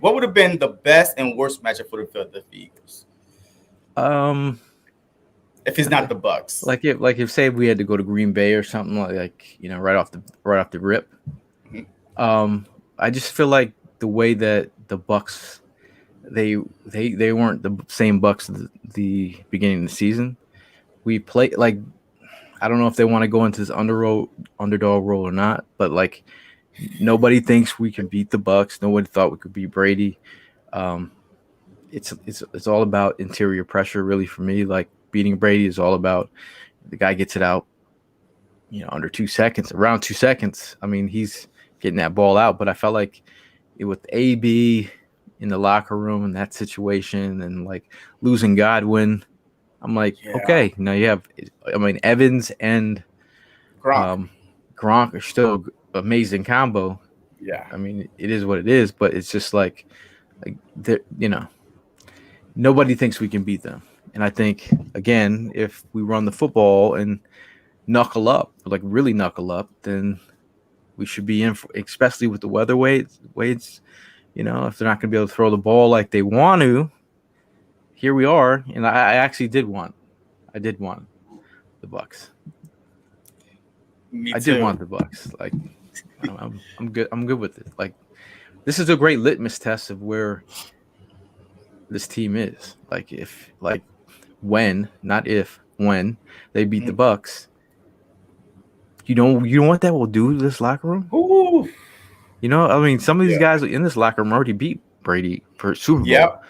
Speaker 1: would have been the best and worst matchup for the Philadelphia Eagles? If it's not the Bucs,
Speaker 2: like if say we had to go to Green Bay or something like right off the rip. Mm-hmm. I just feel like the way that the Bucs, they weren't the same Bucs at the beginning of the season. We played like, I don't know if they want to go into this underdog role or not, but like Nobody thinks we can beat the Bucks. Nobody thought we could beat Brady. Um, it's all about interior pressure, really, for me. Like beating Brady is all about the guy gets it out, under 2 seconds, around 2 seconds. I mean, he's getting that ball out. But I felt like with AB in the locker room and that situation, and like losing Godwin, I'm like, okay, now you have, I mean, Evans and
Speaker 1: Gronk.
Speaker 2: Gronk are still amazing combo.
Speaker 1: Yeah.
Speaker 2: I mean, it is what it is, but it's just like nobody thinks we can beat them. And I think, again, if we run the football and knuckle up, like really knuckle up, then we should be in, especially with the weather weights. If they're not going to be able to throw the ball like they want to, here we are. And I actually did want the Bucks.
Speaker 1: Me too.
Speaker 2: I did want the Bucks. Like, I'm good. I'm good with it. Like, this is a great litmus test of where this team is. Like, not if, when they beat the Bucks, you know what that will do to this locker room?
Speaker 1: Ooh.
Speaker 2: I mean, some of these guys in this locker room already beat Brady for Super Bowl.
Speaker 1: Yep.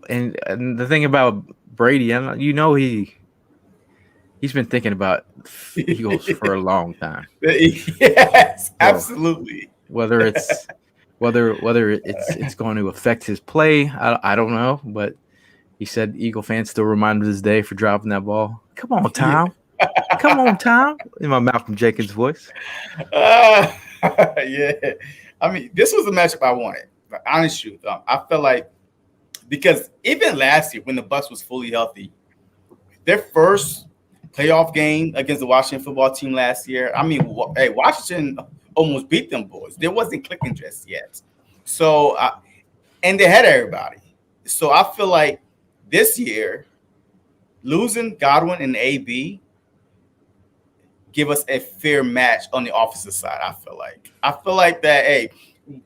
Speaker 2: And the thing about Brady, he's been thinking about Eagles for a long time.
Speaker 1: Yes, absolutely.
Speaker 2: Whether it's going to affect his play, I don't know. But he said Eagle fans still remind him of this day for dropping that ball. Come on, Tom. Come on, Tom. In my Malcolm Jenkins voice.
Speaker 1: Yeah. I mean, this was the matchup I wanted. The honest truth. I felt like, because even last year when the Bucks was fully healthy, their first playoff game against the Washington football team last year, I mean, Washington almost beat them boys. They wasn't clicking just yet. So, and they had everybody. So I feel like this year, losing Godwin and AB give us a fair match on the offensive side. I feel like that. Hey,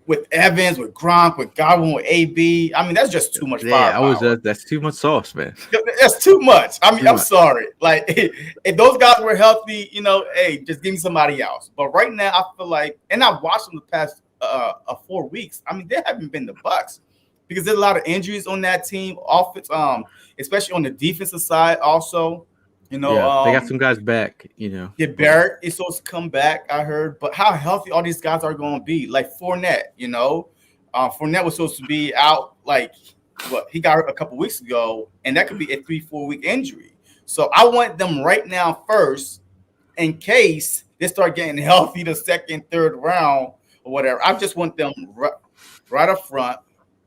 Speaker 1: with Evans, with Gronk, with Godwin, with AB, I mean, that's just too much firepower.
Speaker 2: That's too much sauce, man.
Speaker 1: That's too much. I mean, I'm sorry. Like, if those guys were healthy, hey, just give me somebody else. But right now, I feel like, and I've watched them the past 4 weeks. I mean, they haven't been the Bucks because there's a lot of injuries on that team. Offense, especially on the defensive side, also. They
Speaker 2: got some guys back.
Speaker 1: Yeah, Barrett is supposed to come back, I heard. But how healthy all these guys are going to be? Like Fournette, Fournette was supposed to be out. Like, he got hurt a couple weeks ago, and that could be a 3-4 week injury. So I want them right now first, in case they start getting healthy the second, third round or whatever. I just want them right up front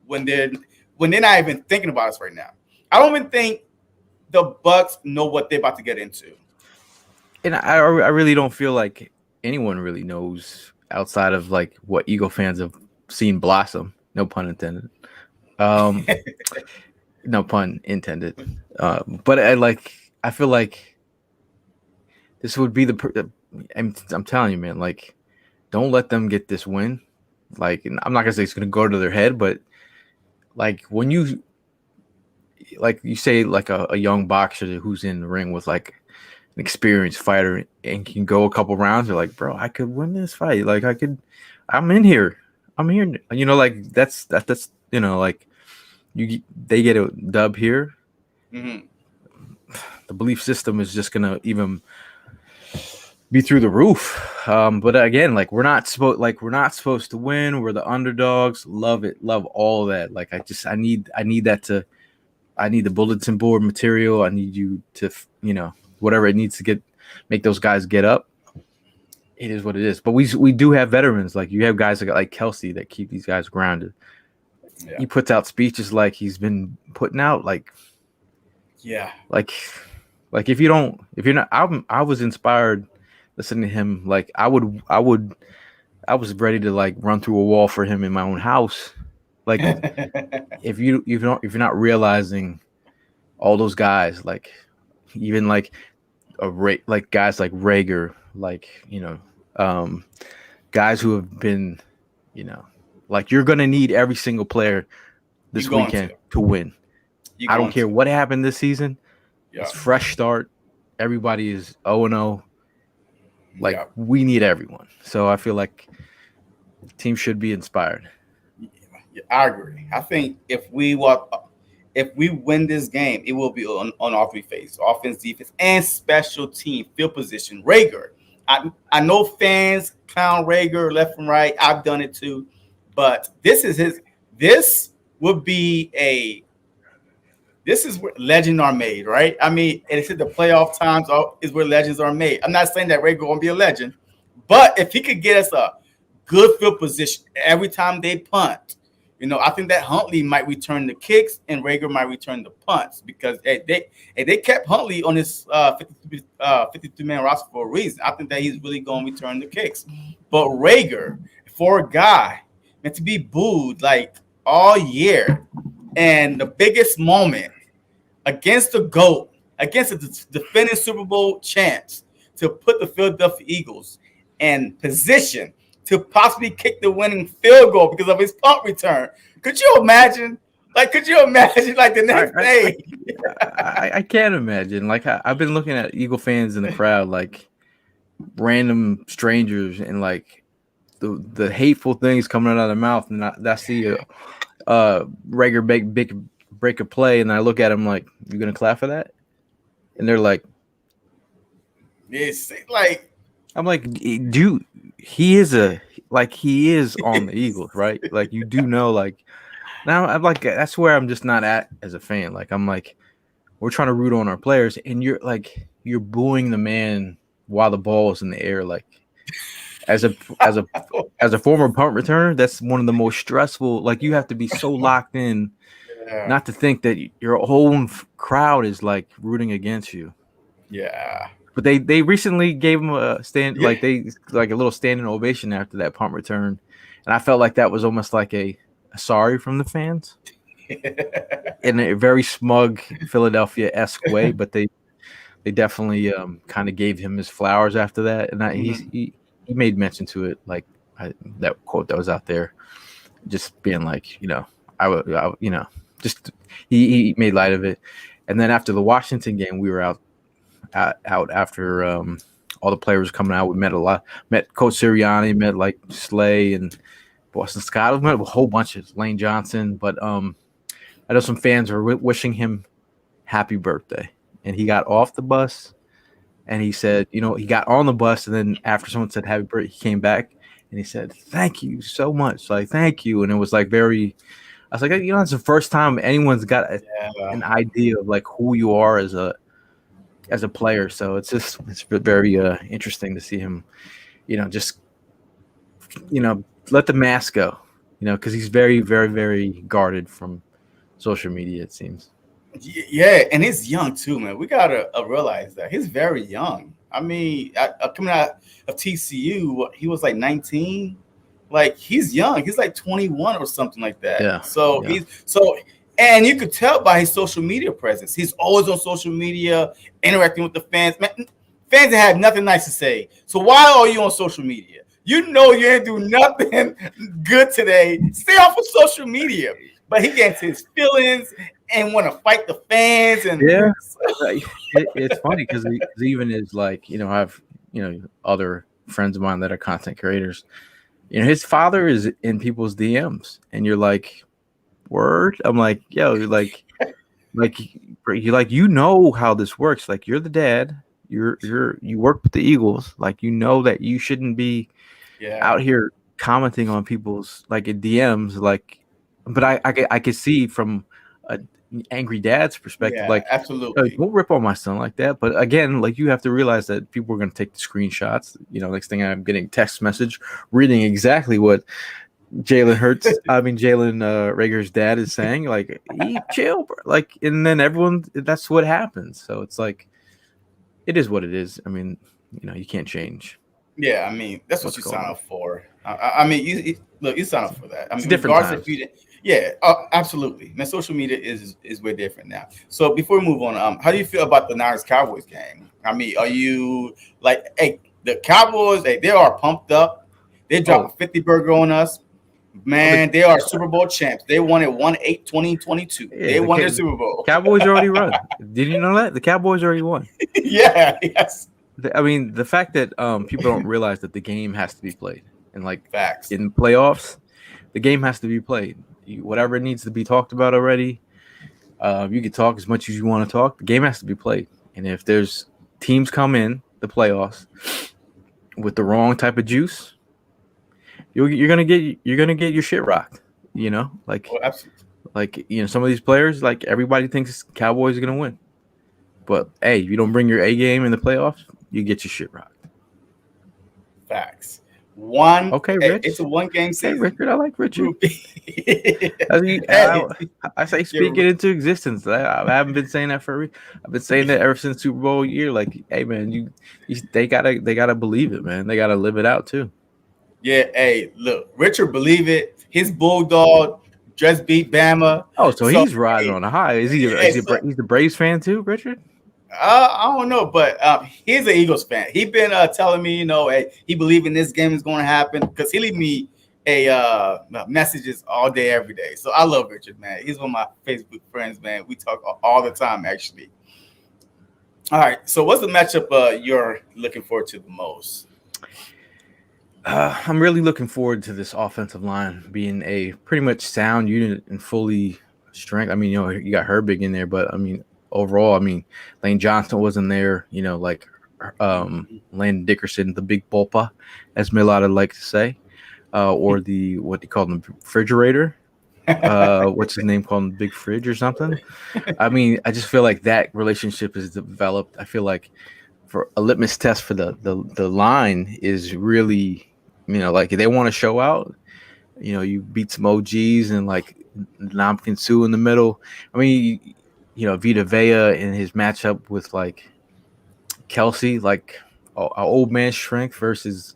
Speaker 1: when they're not even thinking about us right now. I don't even think the Bucks know what they're about to get into.
Speaker 2: And I really don't feel like anyone really knows outside of like what Eagle fans have seen blossom. No pun intended. No pun intended. But I feel like this would be I'm telling you, man, like, don't let them get this win. Like, I'm not gonna say it's gonna go to their head, but like when you say like a young boxer who's in the ring with like an experienced fighter and can go a couple rounds, you're like, bro, I could win this fight. Like I'm in here. Like that's like they get a dub here.
Speaker 1: Mm-hmm.
Speaker 2: The belief system is just gonna even be through the roof. But again, like we're not supposed to win. We're the underdogs. Love it. Love all that. Like I need the bulletin board material. I need you to, whatever it needs to make those guys get up. It is what it is. But we do have veterans. Like you have guys like Kelsey that keep these guys grounded. Yeah. He puts out speeches like he's been putting out. Like,
Speaker 1: yeah.
Speaker 2: Like if you're not, I was inspired listening to him. Like I was ready to like run through a wall for him in my own house. Like if you're not realizing all those guys, like even like like guys like Rager, like guys who have been, like you're gonna need every single player this weekend to win. I don't care what happened this season. Yeah. It's fresh start. Everybody is 0-0. Like we need everyone. So I feel like Team should be inspired.
Speaker 1: Yeah, I agree. I think if we win this game, it will be on all three phases: offense, defense, and special team field position. Rager, I know fans clown Rager left and right. I've done it too, but this is his. This would be a. This is where legends are made, right? I mean, and it's at the playoff times is where legends are made. I'm not saying that Rager won't be a legend, but if he could get us a good field position every time they punt. I think that Huntley might return the kicks and Rager might return the punts because they kept Huntley on this 52-man roster for a reason. I think that he's really going to return the kicks. But Rager, for a guy meant to be booed like all year, and the biggest moment against the GOAT, against the defending Super Bowl champs, to put the Philadelphia Eagles in position to possibly kick the winning field goal because of his punt return. Could you imagine? Like the next day?
Speaker 2: I can't imagine. Like I've been looking at Eagle fans in the crowd, like random strangers, and like the hateful things coming out of their mouth, and I see Rager break a play, and I look at him like, "You gonna clap for that?" And they're like,
Speaker 1: "It's like."
Speaker 2: I'm like, dude, he is on the Eagles, right? Like, you do know, like, now I'm like, that's where I'm just not at as a fan. Like, I'm like, we're trying to root on our players, and you're booing the man while the ball is in the air. Like, as a former punt returner, that's one of the most stressful. Like, you have to be so locked in, not to think that your whole crowd is like rooting against you.
Speaker 1: Yeah.
Speaker 2: But they recently gave him a stand, like a little standing ovation after that punt return, and I felt like that was almost like a sorry from the fans, in a very smug Philadelphia-esque way. But they definitely kind of gave him his flowers after that, and he made mention to it, like that quote that was out there, just being like, just he made light of it, and then after the Washington game, we were out after all the players coming out. We met Coach Sirianni, met like Slay and Boston Scott. We met a whole bunch of Lane Johnson, but I know some fans were wishing him happy birthday, and he got off the bus and he said, he got on the bus, and then after someone said happy birthday, he came back and he said, "Thank you so much," like, thank you. And it was like I was like, it's the first time anyone's got an idea of like who you are as a player. So it's very interesting to see him, just let the mask go, because he's very, very, very guarded from social media, it seems.
Speaker 1: Yeah, and he's young too, man. We gotta realize that he's very young. I mean, coming out of TCU, he was like 19. Like, he's young. He's like 21 or something like that.
Speaker 2: Yeah.
Speaker 1: So and you could tell by his social media presence. He's always on social media, interacting with the fans. Man, fans that have nothing nice to say. So why are you on social media? You didn't do nothing good today. Stay off of social media. But he gets his feelings and want to fight the fans. And
Speaker 2: it's funny because he even is like, I have other friends of mine that are content creators. His father is in people's DMs, and you're like, word? I'm like, yo, you're like how this works. Like, you're the dad. You work with the Eagles. Like, that you shouldn't be out here commenting on people's like DMs. Like, but I could see from an angry dad's perspective, like,
Speaker 1: absolutely,
Speaker 2: won't rip on my son like that. But again, like, you have to realize that people are going to take the screenshots. Next thing I'm getting text message reading exactly what Jalen Rager's dad is saying, like, chill, bro. Like, and then everyone, that's what happens. So it's like, it is what it is. I mean, you can't change.
Speaker 1: Yeah, I mean, that's what you sign up for. I mean, you sign up for that. I mean,
Speaker 2: different times.
Speaker 1: Absolutely. Man, social media is way different now. So before we move on, how do you feel about the Niners-Cowboys game? I mean, are you like, hey, the Cowboys, they are pumped up. They dropped a 50 burger on us. Man, they are Super Bowl champs. They won it 1-8, 2022. They won their Super Bowl.
Speaker 2: Cowboys already run. Did you know that? The Cowboys already won.
Speaker 1: Yes.
Speaker 2: I mean, the fact that people don't realize that the game has to be played. and like
Speaker 1: Facts.
Speaker 2: in playoffs, the game has to be played. Whatever needs to be talked about already, you can talk as much as you want to talk. The game has to be played, and if there's teams come in the playoffs with the wrong type of juice, you're gonna get your shit rocked. You know,
Speaker 1: Oh, absolutely.
Speaker 2: some of these players, like everybody thinks Cowboys are gonna win, but hey, if you don't bring your A game in the playoffs, you get your shit rocked.
Speaker 1: Facts.
Speaker 2: Okay,
Speaker 1: It's a
Speaker 2: Rich.
Speaker 1: one game
Speaker 2: Hey,
Speaker 1: season.
Speaker 2: Richard, I like Richard.
Speaker 1: Group.
Speaker 2: I,
Speaker 1: Hey,
Speaker 2: I say
Speaker 1: you're
Speaker 2: speak it into existence. I haven't been saying that I've been saying that ever since Super Bowl year. Like, hey man, they gotta believe it, man. They gotta live it out too.
Speaker 1: Yeah, hey, look, Richard believe it. His bulldog just beat Bama.
Speaker 2: Oh, so
Speaker 1: So
Speaker 2: he's riding
Speaker 1: hey,
Speaker 2: on a high.
Speaker 1: hey, so,
Speaker 2: He's the Braves fan too, Richard?
Speaker 1: I don't know, but he's an Eagles fan. He been telling me, hey, he believe in this game is going to happen because he leave me messages all day, every day. So I love Richard, man. He's one of my Facebook friends, man. We talk all the time, actually. All right. So what's the matchup you're looking forward to the most?
Speaker 2: I'm really looking forward to this offensive line being a pretty much sound unit and fully strength. I mean, you got Herbig in there, but I mean, overall, I mean, Lane Johnson wasn't there. Landon Dickerson, the big bulpa, as Milata like to say, or the what do you call them, refrigerator? What's his name called, the big fridge or something? I mean, I just feel like that relationship is developed. I feel like for a litmus test for the line is really, like if they want to show out, you beat some OGs and like Ndamukong Suh in the middle. I mean, Vita Vea in his matchup with like Kelsey, like an old man strength versus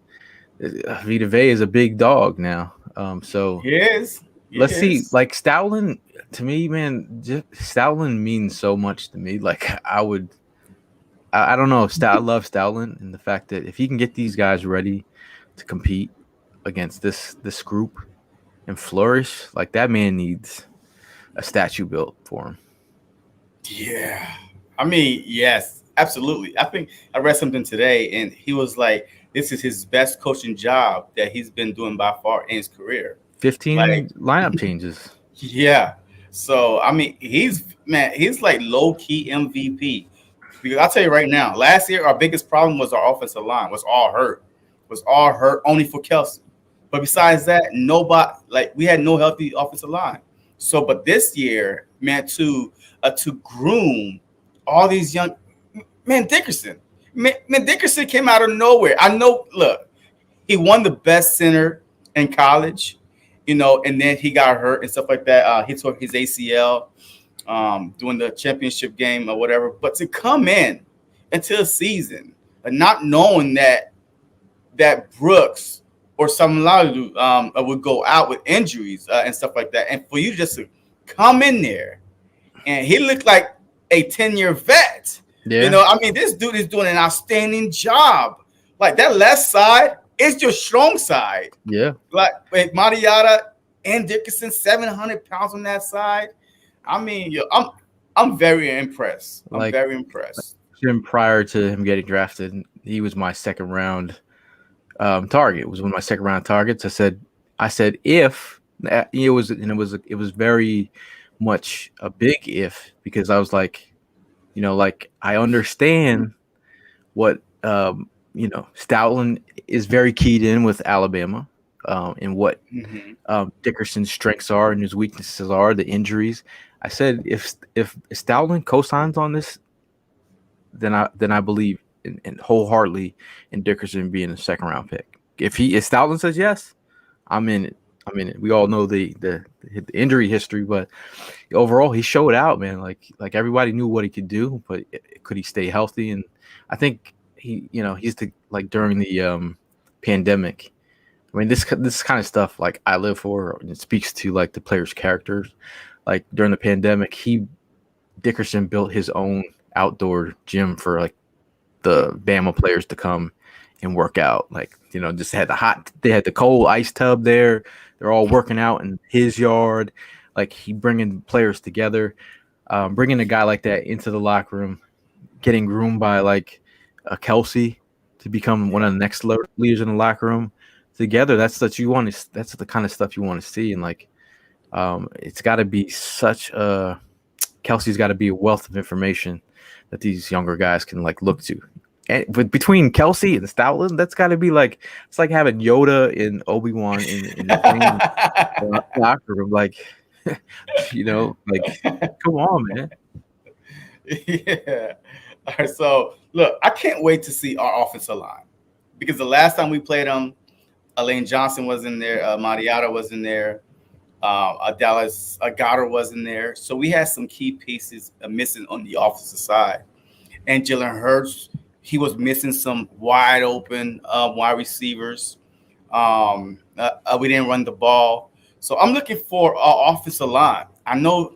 Speaker 2: Vita Vea is a big dog now. So
Speaker 1: Yes.
Speaker 2: let's see.
Speaker 1: Yes.
Speaker 2: Like Stoutland, to me, man, Stoutland means so much to me. Like I don't know. I love Stoutland and the fact that if he can get these guys ready to compete against this group and flourish, like that man needs a statue built for him.
Speaker 1: Yeah. I mean, yes, absolutely. I think I read something today and he was like, this is his best coaching job that he's been doing by far in his career.
Speaker 2: 15
Speaker 1: Like,
Speaker 2: lineup changes.
Speaker 1: yeah. So, I mean, he's like low key MVP. Because I'll tell you right now, last year, our biggest problem was our offensive line was all hurt only for Kelsey. But besides that, we had no healthy offensive line. So, but this year, man, to groom all these young Dickerson came out of nowhere. I know. Look, he won the best center in college, and then he got hurt and stuff like that. He tore his ACL doing the championship game or whatever. But to come in into a season and not knowing that Brooks or Samalalu would go out with injuries and stuff like that, and for you just to come in there and he looked like a 10-year vet.
Speaker 2: Yeah.
Speaker 1: I mean, this dude is doing an outstanding job. Like that left side is your strong side.
Speaker 2: Yeah.
Speaker 1: Like Mariota and Dickerson, 700 pounds on that side. I mean, I'm very impressed. I'm very impressed.
Speaker 2: Him prior to him getting drafted, he was my second round target. It was one of my second round targets. I said if it was very much a big if, because I was like, I understand what Stoutland is very keyed in with Alabama, and what Dickerson's strengths are and his weaknesses are, the injuries. I said if Stoutland co-signs on this, then I believe in wholeheartedly in Dickerson being a second round pick. If Stoutland says yes, I'm in it. We all know the injury history, but overall he showed out, man. Like everybody knew what he could do, but could he stay healthy? And I think he's during the pandemic. I mean, this kind of stuff, like I live for. It speaks to like the players' characters. Like during the pandemic, Dickerson built his own outdoor gym for like the Bama players to come and work out. Like, just they had the cold ice tub there. They're all working out in his yard. Like he bringing players together, bringing a guy like that into the locker room, getting groomed by like Kelsey to become one of the next leaders in the locker room. together, that's what you want to. That's the kind of stuff you want to see, and like, it's got to be such a Kelsey's got to be a wealth of information that these younger guys can like look to. And but between Kelsey and Stoutland, that's got to be like it's like having Yoda and Obi-Wan in the same locker room. Like, like come on, man.
Speaker 1: Yeah. All right. So look, I can't wait to see our offensive line because the last time we played them, Elaine Johnson was in there, Mariota was in there, Dallas Goddard was in there. So we had some key pieces missing on the offensive side. And Jalen Hurts, he was missing some wide open wide receivers. We didn't run the ball. So I'm looking for our offensive line. I know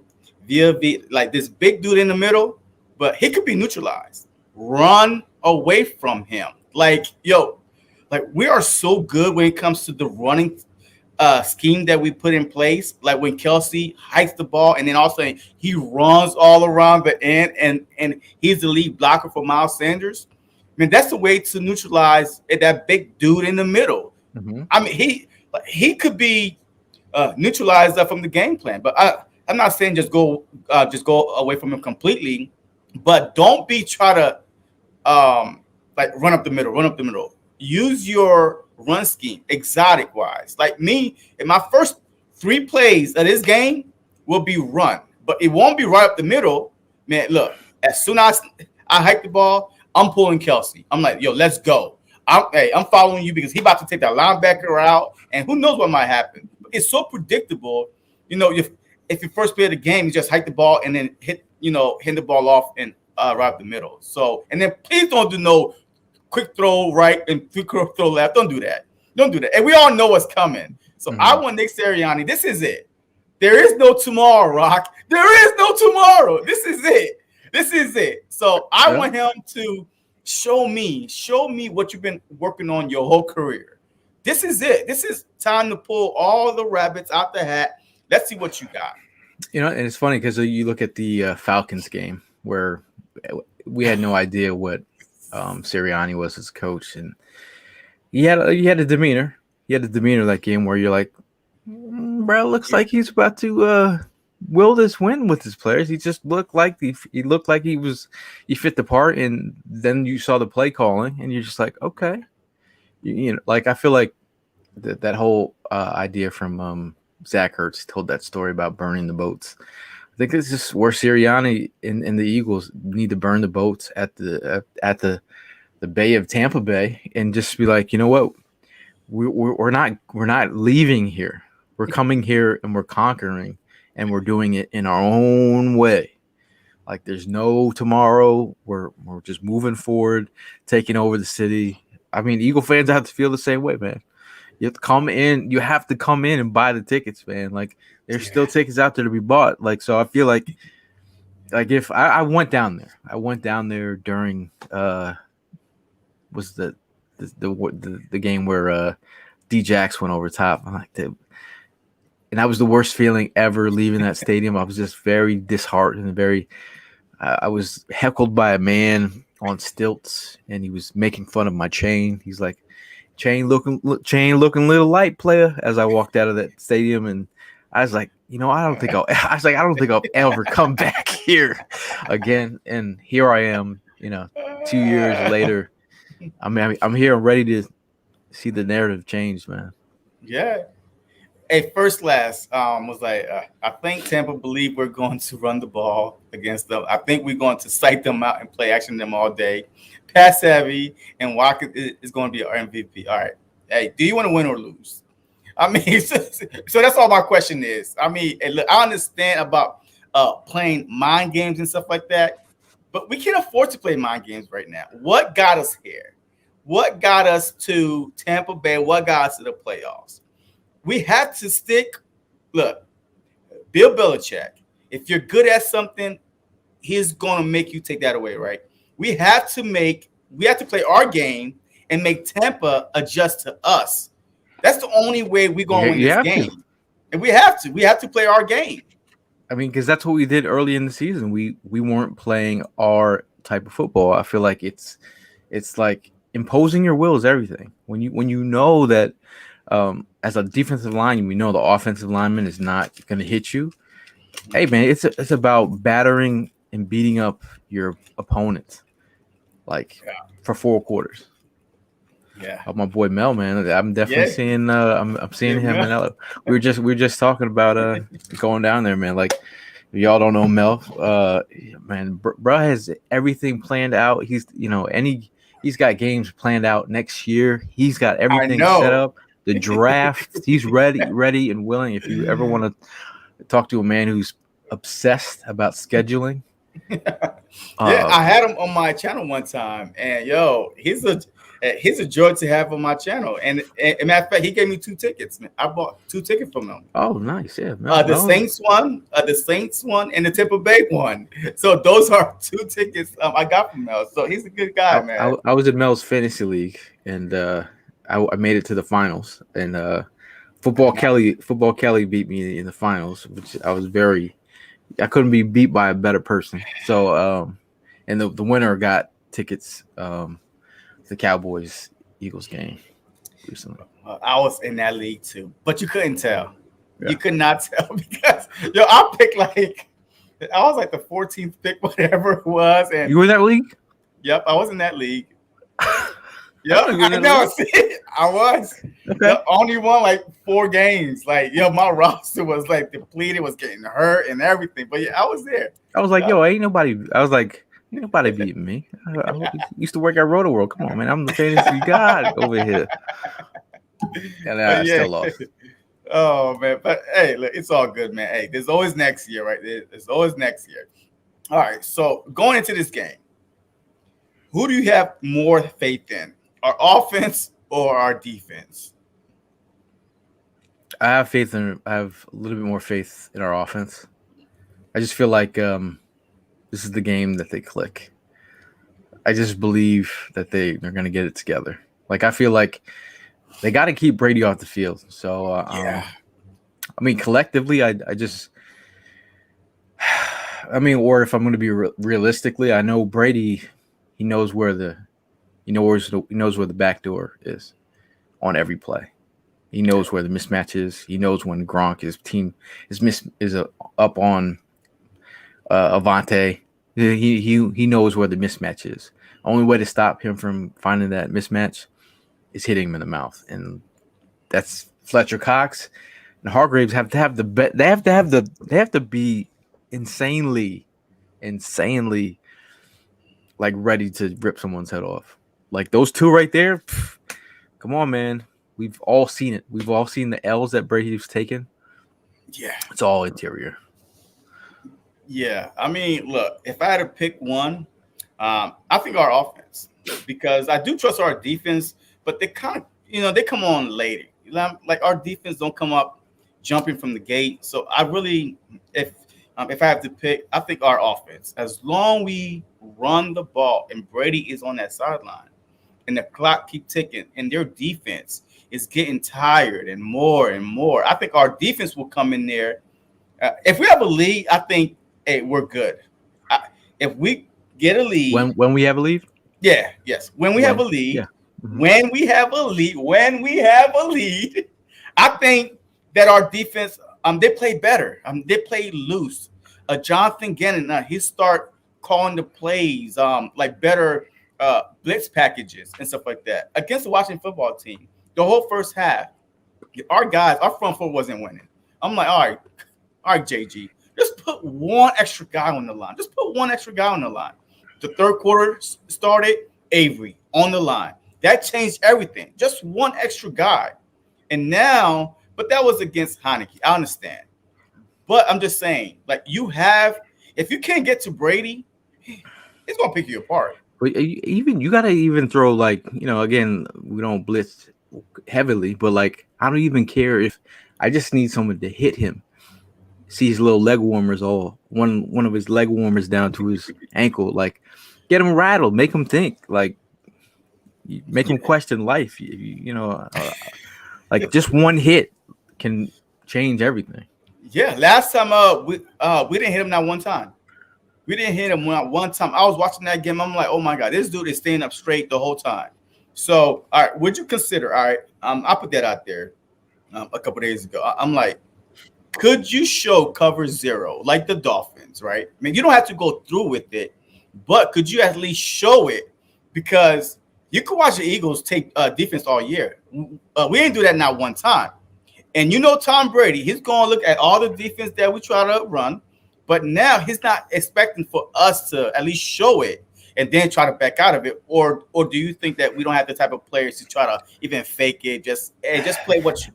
Speaker 1: like this big dude in the middle, but he could be neutralized. Run away from him. Like, we are so good when it comes to the running scheme that we put in place. Like when Kelsey hikes the ball and then also he runs all around the end and he's the lead blocker for Miles Sanders. I mean, that's the way to neutralize that big dude in the middle.
Speaker 2: Mm-hmm.
Speaker 1: I mean, he could be neutralized from the game plan, but I'm not saying just go away from him completely, but don't try to run up the middle. Use your run scheme exotic wise. Like me, in my first 3 plays of this game will be run, but it won't be right up the middle. Man, look, as soon as I hike the ball, I'm pulling Kelsey. I'm like, let's go. I'm following you because he about to take that linebacker out, and who knows what might happen. It's so predictable. If you first play of the game, you just hike the ball and then hit the ball off and right up the middle. So, and then please don't do no quick throw right and quick throw left. Don't do that. And we all know what's coming. So I want Nick Sirianni. This is it. There is no tomorrow, Rock. There is no tomorrow. This is it. So I want him to show me what you've been working on your whole career. This is it. This is time to pull all the rabbits out the hat. Let's see what you got.
Speaker 2: And it's funny because you look at the Falcons game where we had no idea what Sirianni was as coach, and he had a demeanor. He had a demeanor that game where you're like, bro, looks like he's about to will this win with his players. He just looked like he fit the part, and then you saw the play calling, and you're just like, okay, like I feel like that whole idea from Zach Ertz told that story about burning the boats. I think this is where Sirianni and the Eagles need to burn the boats at the Bay of Tampa Bay and just be like, you know what, we're not leaving here. We're coming here and we're conquering, and we're doing it in our own way. Like there's no tomorrow. We're just moving forward, taking over the city. I mean, Eagle fans have to feel the same way, man. You have to come in. You have to come in and buy the tickets, man. Like there's still tickets out there to be bought. Like so, I feel like if I went down there, during was the game where D-Jax went over top. I'm like, and that was the worst feeling ever leaving that stadium. I was just very disheartened and I was heckled by a man on stilts, and he was making fun of my chain. He's like, chain looking little light, player, as I walked out of that stadium. And I was like, I don't think I'll ever come back here again. And here I am, 2 years later. I mean, I'm here. I'm ready to see the narrative change, man.
Speaker 1: Yeah. Hey, first class was like, I think Tampa believe we're going to run the ball against them. I think we're going to psych them out and play action them all day. Pass savvy, and Watkins is going to be our MVP. All right. Hey, do you want to win or lose? I mean, so that's all my question is. I mean, look, I understand about playing mind games and stuff like that, but we can't afford to play mind games right now. What got us here? What got us to Tampa Bay? What got us to the playoffs? We have to stick. Look, Bill Belichick, if you're good at something, he's going to make you take that away, right? We have to play our game and make Tampa adjust to us. That's the only way we're going to win this game. And we have to play our game.
Speaker 2: I mean, because that's what we did early in the season. We weren't playing our type of football. I feel like it's like imposing your will is everything. When you know that as a defensive line, we know the offensive lineman is not going to hit you. Hey, man, it's about battering and beating up your opponent, like for 4 quarters.
Speaker 1: Yeah.
Speaker 2: My boy Mel, man, I'm definitely
Speaker 1: Yeah.
Speaker 2: seeing. I'm seeing him,
Speaker 1: Mel.
Speaker 2: and we were just talking about going down there, man. Like, if y'all don't know Mel, man, bro has everything planned out. He's got games planned out next year. He's got
Speaker 1: I
Speaker 2: everything set
Speaker 1: know.
Speaker 2: up. The draft, he's ready and willing. If you ever want to talk to a man who's obsessed about scheduling,
Speaker 1: Yeah, I had him on my channel one time, and he's a joy to have on my channel. And matter of fact, he gave me 2 tickets. Man. I bought 2 tickets from him.
Speaker 2: oh, nice, yeah,
Speaker 1: The Saints one, and the Tampa Bay one. So those are 2 tickets I got from Mel. So he's a good guy, man.
Speaker 2: I was in Mel's fantasy league, and I made it to the finals. And football Kelly beat me in the finals, which I couldn't be beat by a better person. So and the winner got tickets to the Cowboys Eagles game recently.
Speaker 1: I was in that league too, but you couldn't tell.
Speaker 2: Yeah.
Speaker 1: You could not tell because I picked I was like the 14th pick, whatever it was. And
Speaker 2: you were in that league?
Speaker 1: Yep, I was in that league. Yep, I know. I was.
Speaker 2: Okay.
Speaker 1: Yep, only won like 4 games. Like, my roster was like depleted, was getting hurt and everything. But yeah, I was there.
Speaker 2: I was like, ain't nobody beating me. I used to work at Roto World. Come on, man. I'm the fantasy god over here. And I still lost.
Speaker 1: Oh, man. But hey, look, it's all good, man. Hey, there's always next year, right? There's always next year. All right. So going into this game, who do you have more faith in? Our offense or our defense?
Speaker 2: I have a little bit more faith in our offense. I just feel like this is the game that they click. I just believe that they're going to get it together. Like, I feel like they got to keep Brady off the field. So, I mean, collectively, or if I'm going to be realistically, I know Brady, he knows where the back door is on every play. He knows where the mismatch is. He knows when Gronk, his team is up on Avante. He knows where the mismatch is. Only way to stop him from finding that mismatch is hitting him in the mouth, and that's Fletcher Cox and Hargraves have to be insanely like ready to rip someone's head off. Like those two right there. Come on, man. We've all seen it. We've all seen the L's that Brady's taken.
Speaker 1: Yeah.
Speaker 2: It's all interior.
Speaker 1: Yeah. I mean, look, if I had to pick one, I think our offense, because I do trust our defense, but they kind of, they come on later. Like our defense don't come up jumping from the gate. So I really, if I have to pick, I think our offense, as long we run the ball and Brady is on that sideline and the clock keep ticking and their defense is getting tired and more, I think our defense will come in there. If we have a lead, I think, hey, we're good. If we get a lead.
Speaker 2: When we have a lead?
Speaker 1: Yeah, yes. When we have a lead.
Speaker 2: Yeah. Mm-hmm.
Speaker 1: When we have a lead, I think that our defense, they play better. They play loose. Jonathan Gannon, he start calling the plays, like better blitz packages and stuff like that against the Washington football team. The whole first half, our front four wasn't winning. I'm like, all right, JG, just put one extra guy on the line. The third quarter started, Avery on the line. That changed everything. Just one extra guy. And now, but that was against Heineke. I understand. But I'm just saying, like, if you can't get to Brady, it's going to pick you apart.
Speaker 2: But you got to even throw, like, again, we don't blitz heavily, but, like, I don't even care if I just need someone to hit him. See his little leg warmers, one of his leg warmers down to his ankle. Like, get him rattled, make him think, like, make him question life. Like just one hit can change everything.
Speaker 1: Yeah, last time we didn't hit him not one time. We didn't hit him not one time. I was watching that game. I'm like, oh my God, this dude is staying up straight the whole time. So, all right, would you consider? All right, I'll put that out there. a couple days ago. I'm like, could you show cover zero like the Dolphins, right? I mean, you don't have to go through with it, but could you at least show it? Because you could watch the Eagles take defense all year. We ain't do that not one time. And you know Tom Brady, he's going to look at all the defense that we try to run, but now he's not expecting for us to at least show it and then try to back out of it. Or do you think that we don't have the type of players to try to even fake it? Just play what you.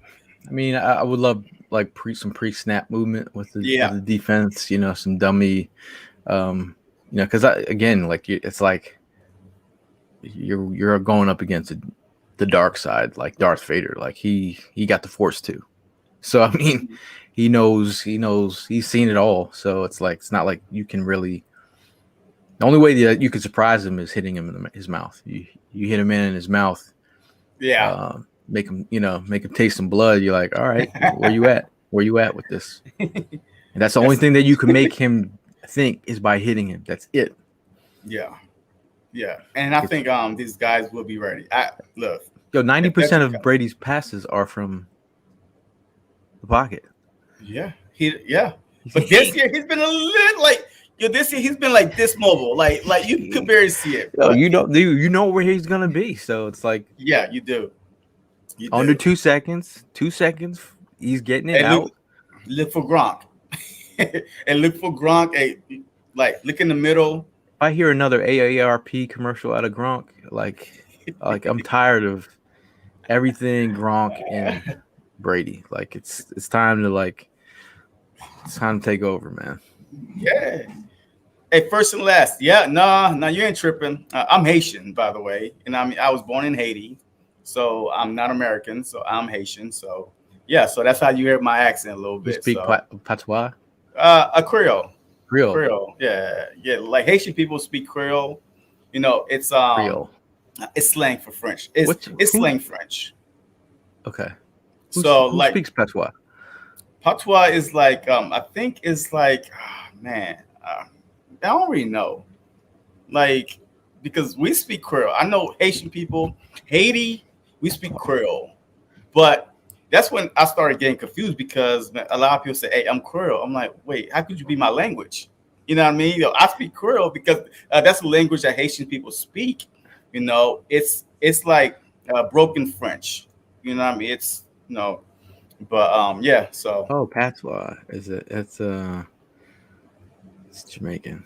Speaker 2: I mean, I would love like some pre-snap movement with
Speaker 1: Yeah.
Speaker 2: the defense. You know, some dummy. You know, because again, like it's like you're going up against the dark side, like Darth Vader. Like he got the Force too. So I mean, he knows, he's seen it all. So it's like it's not like you can really. The only way that you can surprise him is hitting him in his mouth. You hit him in his mouth.
Speaker 1: Yeah.
Speaker 2: Make him taste some blood. You're like, all right, where you at? Where you at with this? And that's the only thing that you can make him think is by hitting him. That's it.
Speaker 1: Yeah. Yeah. And I think these guys will be ready. Look.
Speaker 2: Yo, 90% of Brady's passes are from the pocket.
Speaker 1: Yeah. But this year he's been a little like this year he's been like this mobile. Like you could barely see it.
Speaker 2: Yo, you know where he's gonna be. So it's like
Speaker 1: yeah, you do.
Speaker 2: Under 2 seconds. 2 seconds. He's getting it out.
Speaker 1: Look for Gronk. And look for Gronk. Look in the middle.
Speaker 2: If I hear another AARP commercial out of Gronk, like I'm tired of everything Gronk and Brady. Like it's time to take over, man.
Speaker 1: Yeah. Hey, first and last. Yeah, no, you ain't tripping. I'm Haitian, by the way, and I was born in Haiti. So I'm not American, so I'm Haitian. So yeah, so that's how you hear my accent a little bit.
Speaker 2: You speak patois?
Speaker 1: A Creole.
Speaker 2: Creole.
Speaker 1: Yeah. Like Haitian people speak Creole. You know, it's
Speaker 2: Creole.
Speaker 1: It's slang for French. It's slang French.
Speaker 2: Okay.
Speaker 1: Who
Speaker 2: speaks patois?
Speaker 1: Patois is like I think it's like man, I don't really know. Like because we speak Creole. I know Haitian people, Haiti. We speak Creole, but that's when I started getting confused because a lot of people say, "Hey, I'm Creole." I'm like, "Wait, how could you be my language?" You know what I mean? I speak Creole because that's the language that Haitian people speak. You know, it's like broken French. You know what I mean? It's but yeah. So
Speaker 2: patois is it? It's Jamaican.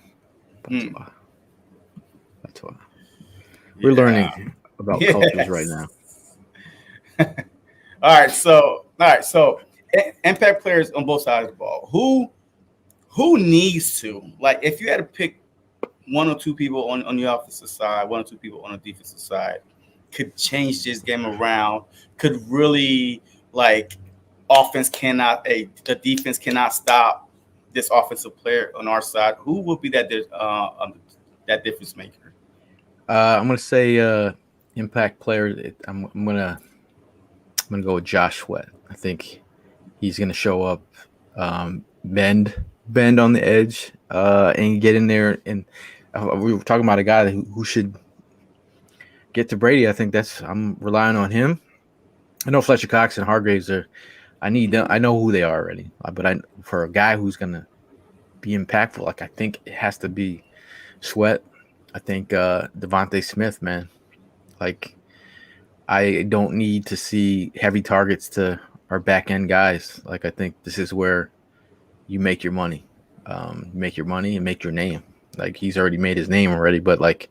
Speaker 2: Patois. Patois. We're learning about cultures right now.
Speaker 1: All right, so impact players on both sides of the ball. Who needs to, like, if you had to pick one or two people on the offensive side, one or two people on the defensive side, could change this game around, could really like the defense cannot stop this offensive player on our side. Who would be that difference maker?
Speaker 2: I'm gonna say impact player. I'm gonna go with Josh Sweat. I think he's gonna show up, bend on the edge, and get in there. And we were talking about a guy who should get to Brady. I think I'm relying on him. I know Fletcher Cox and Hargraves are. I need them. I know who they are already, but for a guy who's gonna be impactful, like I think it has to be Sweat. I think Devontae Smith, man. Like I don't need to see heavy targets to our back end guys. Like I think this is where you make your money, and make your name. Like he's already made his name already, but like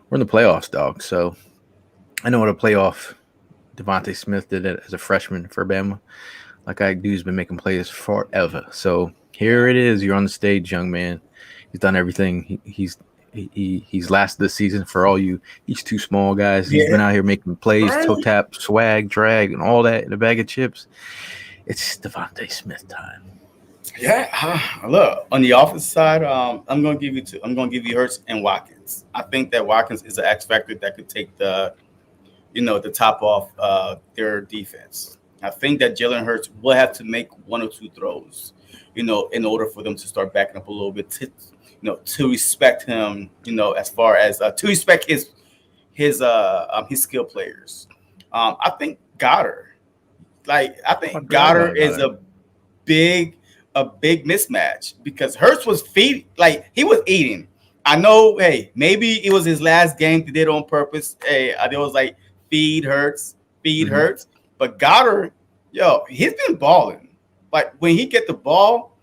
Speaker 2: we're in the playoffs, dog. So I know what a playoff Devontae Smith did it as a freshman for Bama. Like that dude's been making plays forever. So here it is. You're on the stage, young man. He's done everything. He's lasted this season for all you. He's too small guys. He's been out here making plays, toe tap, swag, drag, and all that in a bag of chips. It's Devontae Smith time.
Speaker 1: Yeah, look on the offensive side. I'm gonna give you two. I'm gonna give you Hurts and Watkins. I think that Watkins is an X factor that could take the top off their defense. I think that Jalen Hurts will have to make one or two throws, in order for them to start backing up a little bit to respect him, as far as to respect his skill players. I think Goddard. Like I
Speaker 2: I
Speaker 1: think
Speaker 2: forgot
Speaker 1: Goddard
Speaker 2: about
Speaker 1: is
Speaker 2: Goddard.
Speaker 1: big a big mismatch because Hurts was he was eating. I know, hey, maybe it was his last game they did on purpose. Hey, there was like feed
Speaker 2: Mhm.
Speaker 1: Hurts. But Goddard, yo, he's been balling. Like when he get the ball,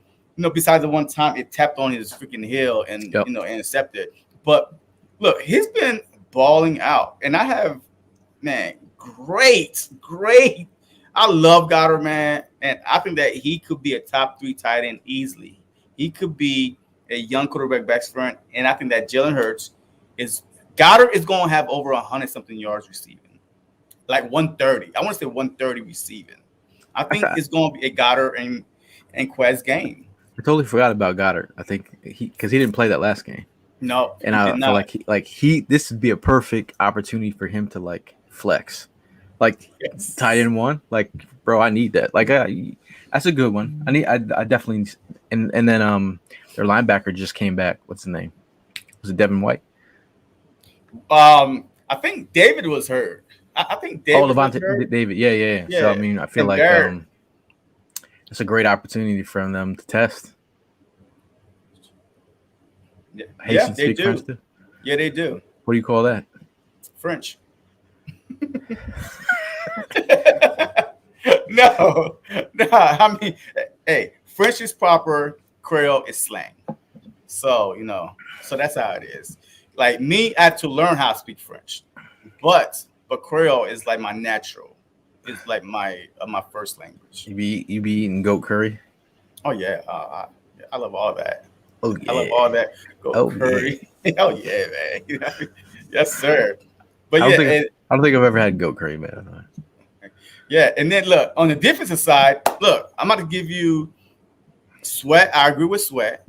Speaker 1: besides the one time it tapped on his freaking heel and
Speaker 2: Yep.
Speaker 1: intercepted. But look, he's been balling out. And I have, man, great. I love Goddard, man, and I think that he could be a top 3 tight end easily. He could be a young quarterback back front, and I think that Jalen Hurts is Goddard is going to have over 100 something yards receiving, like 130. I want to say 130 receiving. I
Speaker 2: I,
Speaker 1: think
Speaker 2: I
Speaker 1: it's going to be a Goddard and Quez game.
Speaker 2: totally forgot about Goddard. I think because he didn't play that last game,
Speaker 1: No,
Speaker 2: and
Speaker 1: he did
Speaker 2: I feel
Speaker 1: not.
Speaker 2: like this would be a perfect opportunity for him to like flex, like tight
Speaker 1: Yes.
Speaker 2: end one. Like, bro, I need that. Like, that's a good one. I definitely and then their linebacker just came back. What's his name? Was it Devin White?
Speaker 1: I think David was hurt. I think
Speaker 2: Oh,
Speaker 1: David was
Speaker 2: Levante
Speaker 1: hurt.
Speaker 2: David. Yeah. So I
Speaker 1: Yeah,
Speaker 2: mean, I feel
Speaker 1: and
Speaker 2: like
Speaker 1: Barrett.
Speaker 2: it's a great opportunity for them to test.
Speaker 1: Yeah,
Speaker 2: Haitian
Speaker 1: they
Speaker 2: speak French
Speaker 1: do.
Speaker 2: too.
Speaker 1: Yeah, they do.
Speaker 2: What do you call that?
Speaker 1: French. No, no. I mean, hey, French is proper. Creole is slang. So so that's how it is. Like me, I had to learn how to speak French, but Creole is like my natural. It's like my first language.
Speaker 2: You be eating goat curry?
Speaker 1: Oh yeah, I love all that.
Speaker 2: Oh
Speaker 1: I love all
Speaker 2: yeah.
Speaker 1: that. Go
Speaker 2: Oh yeah.
Speaker 1: curry. Oh yeah, man. Yes, sir. But
Speaker 2: I don't
Speaker 1: yeah,
Speaker 2: think I don't think I've ever had goat curry, man.
Speaker 1: yeah, and then look on the defensive side. Look, I'm about to give you Sweat. I agree with Sweat,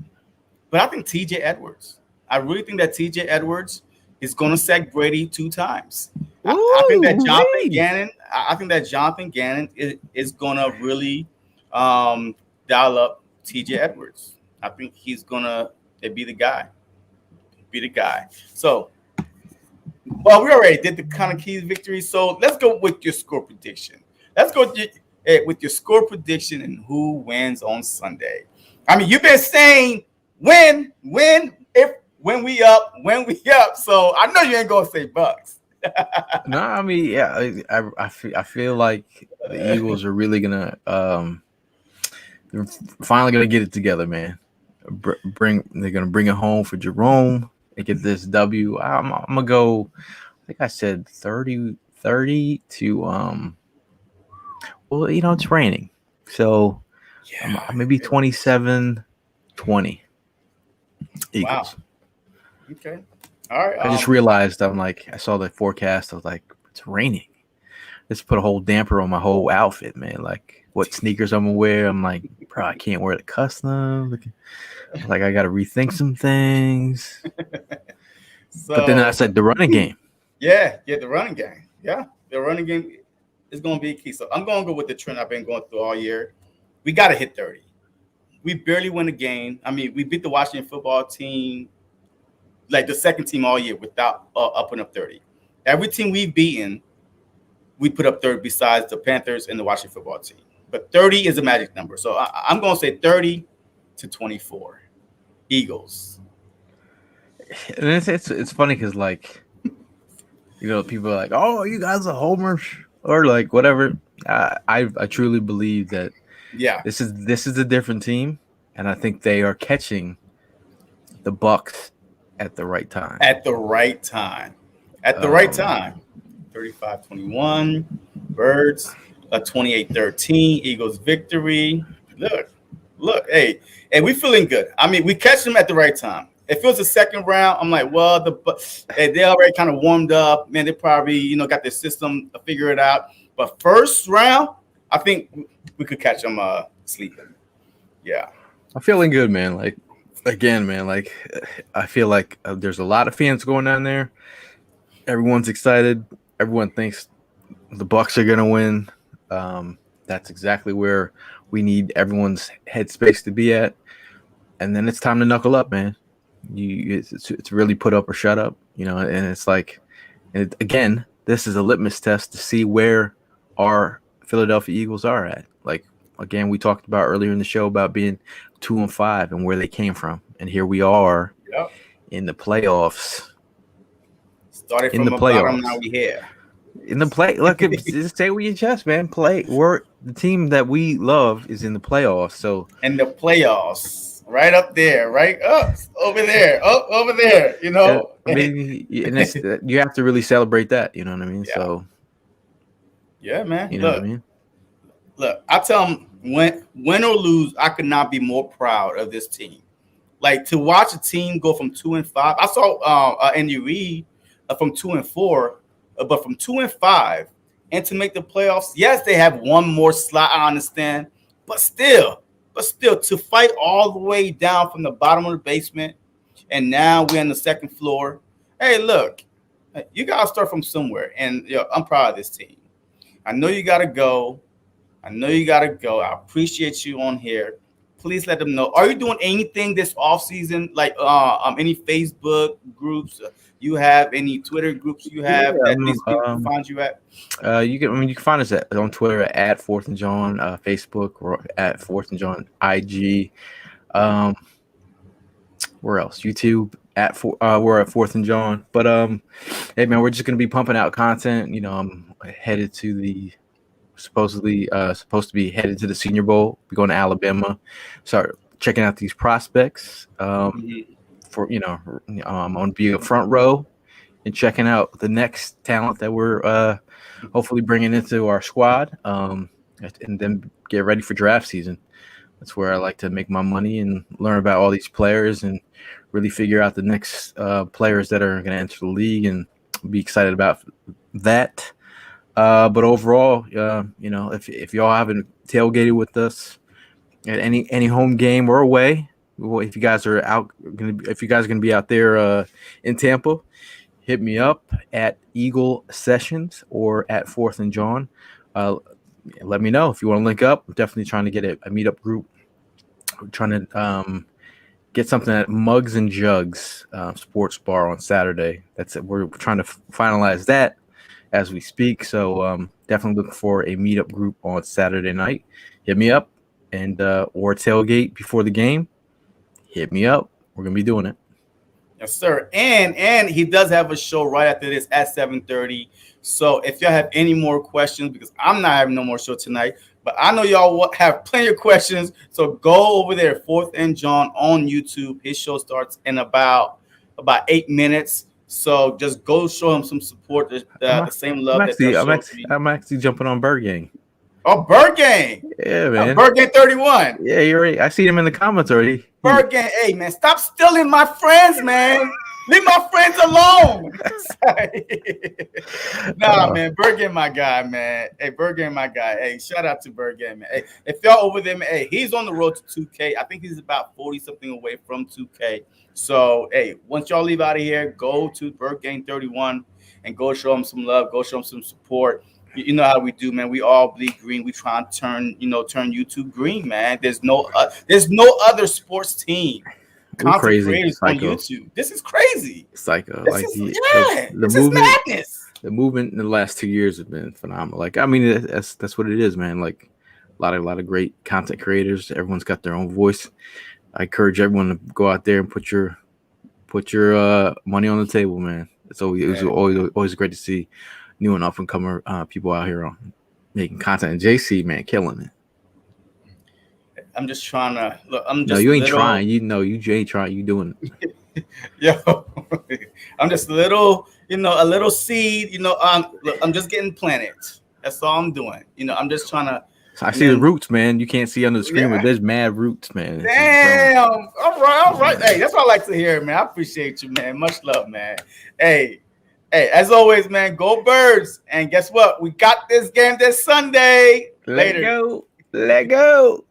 Speaker 1: but I think T.J. Edwards. I really think that T.J. Edwards is going to sack Brady 2 times. I think that
Speaker 2: Ooh,
Speaker 1: Jonathan
Speaker 2: wee.
Speaker 1: Gannon. I think that Jonathan Gannon is going to really dial up T.J. Edwards. I think he's going to be the guy. Be the guy. So, well, we already did the kind of keys victory. So let's go with your score prediction. Let's go with your score prediction and who wins on Sunday. I mean, you've been saying if when we up. So I know you ain't gonna say Bucks.
Speaker 2: No, I mean, yeah, I feel like the Eagles are really gonna they're finally gonna get it together, man. They're gonna bring it home for Jerome and get this W. I'm gonna go. I think I said 30 to Well, it's raining, so
Speaker 1: Yeah.
Speaker 2: maybe 27-20
Speaker 1: Wow.
Speaker 2: Eagles.
Speaker 1: Okay. All right.
Speaker 2: I just realized I saw the forecast. I was like, it's raining. This put a whole damper on my whole outfit, man. Like what sneakers I'm gonna wear. I'm like, bro, I can't wear the custom. Like I got to rethink some things. But then I
Speaker 1: So
Speaker 2: said the running game.
Speaker 1: yeah, the running game. Yeah, the running game is going to be a key. So I'm going to go with the trend I've been going through all year. We got to hit 30. We barely win a game. I mean, we beat the Washington football team, like the second team all year, without up and up 30. Every team we've beaten, we put up 30 besides the Panthers and the Washington football team. But 30 is a magic number. So I'm going to say 30-24. Eagles.
Speaker 2: And it's funny because people are like, oh, you guys are homers or like whatever. I truly believe that
Speaker 1: Yeah.
Speaker 2: this is a different team, and I think they are catching the Bucks at the right time.
Speaker 1: At the right time. At the right time. 35-21. Birds. A 28-13. Eagles victory. Look. Hey, we feeling good. I mean, we catch them at the right time. If it was the second round, I'm like, well, they already kind of warmed up. Man, they probably, got their system to figure it out. But first round, I think we could catch them sleeping. Yeah.
Speaker 2: I'm feeling good, man. Like, again, man, like I feel like there's a lot of fans going down there. Everyone's excited. Everyone thinks the Bucks are gonna win. That's exactly where we need everyone's headspace to be at. And then it's time to knuckle up, man. It's really put up or shut up, and it's like, again, this is a litmus test to see where our Philadelphia Eagles are at. Like, again, we talked about earlier in the show about being 2-5 and where they came from, and here we are in the playoffs.
Speaker 1: Started from the bottom, now we here.
Speaker 2: In the play, look, just say with your chest, man. We're the team that we love is in the playoffs. So
Speaker 1: in the playoffs, right up there, right up over there. You know,
Speaker 2: I mean, and you have to really celebrate that. You know what I mean?
Speaker 1: Yeah.
Speaker 2: So
Speaker 1: yeah, man.
Speaker 2: You know what I mean?
Speaker 1: Look, I tell them win or lose, I could not be more proud of this team. Like to watch a team go from 2-5. I saw Andy Reid from 2-4. But from 2-5 and to make the playoffs, yes, they have one more slot. I understand, but still to fight all the way down from the bottom of the basement, and now we're on the second floor. Hey, look, you gotta start from somewhere, and I'm proud of this team. I know you gotta go. I appreciate you on here. Please let them know. Are you doing anything this off season, like any Facebook groups? You have any Twitter groups you have that these people can find you at?
Speaker 2: You can find us on Twitter at 4th and John, Facebook or at 4th and John IG. Where else? YouTube we're at 4th and John. But hey man, we're just gonna be pumping out content. You know, I'm headed to the supposed to be headed to the Senior Bowl. We're going to Alabama. Start checking out these prospects. For I'm going to be a front row and checking out the next talent that we're hopefully bringing into our squad, and then get ready for draft season. That's where I like to make my money and learn about all these players and really figure out the next players that are going to enter the league and be excited about that. But overall, if y'all haven't tailgated with us at any home game or away, if you guys are gonna be out there in Tampa, hit me up at Eagle Sessions or at 4th and John. Let me know if you want to link up. I'm definitely trying to get a meetup group. We're trying to get something at Mugs and Jugs Sports Bar on Saturday. We're trying to finalize that as we speak. So definitely looking for a meetup group on Saturday night. Hit me up and or tailgate before the game. Hit me up. We're gonna be doing it.
Speaker 1: Yes, sir. And he does have a show right after this at 7:30. So if y'all have any more questions, because I'm not having no more show tonight, but I know y'all have plenty of questions. So go over there, 4th and John on YouTube. His show starts in about 8 minutes. So just go show him some support. The same love
Speaker 2: I'm actually jumping on Bird Gang.
Speaker 1: Oh, Bird Gang.
Speaker 2: Yeah, man.
Speaker 1: Bird Gang 31.
Speaker 2: Yeah, you're right. I see him in the comments already.
Speaker 1: Bird Gang. Hey, man, stop stealing my friends, man. Leave my friends alone. Man, Bird Gang, my guy, man. Hey, Bird Gang, my guy. Hey, shout out to Bird Gang, man. Hey, if y'all over there, man, hey, he's on the road to 2K. I think he's about 40-something away from 2K. So, hey, once y'all leave out of here, go to Bird Gang 31 and go show him some love. Go show him some support. You know how we do, man. We all bleed green. We try and turn YouTube green, man. There's no other sports team.
Speaker 2: Crazy
Speaker 1: creators on YouTube. This is crazy.
Speaker 2: Psycho.
Speaker 1: This is madness.
Speaker 2: The movement in the last 2 years has been phenomenal. Like, I mean, that's what it is, man. Like a lot of great content creators. Everyone's got their own voice. I encourage everyone to go out there and put your money on the table, man. It's always great to see new and up and comer people out here on making content. And JC, man, killing it.
Speaker 1: I'm just trying to look.
Speaker 2: No, you ain't trying. You ain't trying. You doing it.
Speaker 1: Yo, I'm just a little seed. I'm just getting planted. That's all I'm doing. I'm just trying to.
Speaker 2: I see the roots, man. You can't see under the screen, but there's mad roots, man.
Speaker 1: Damn. All right. Hey, that's what I like to hear, man. I appreciate you, man. Much love, man. Hey, as always, man, go Birds. And guess what? We got this game this Sunday.
Speaker 2: Let go.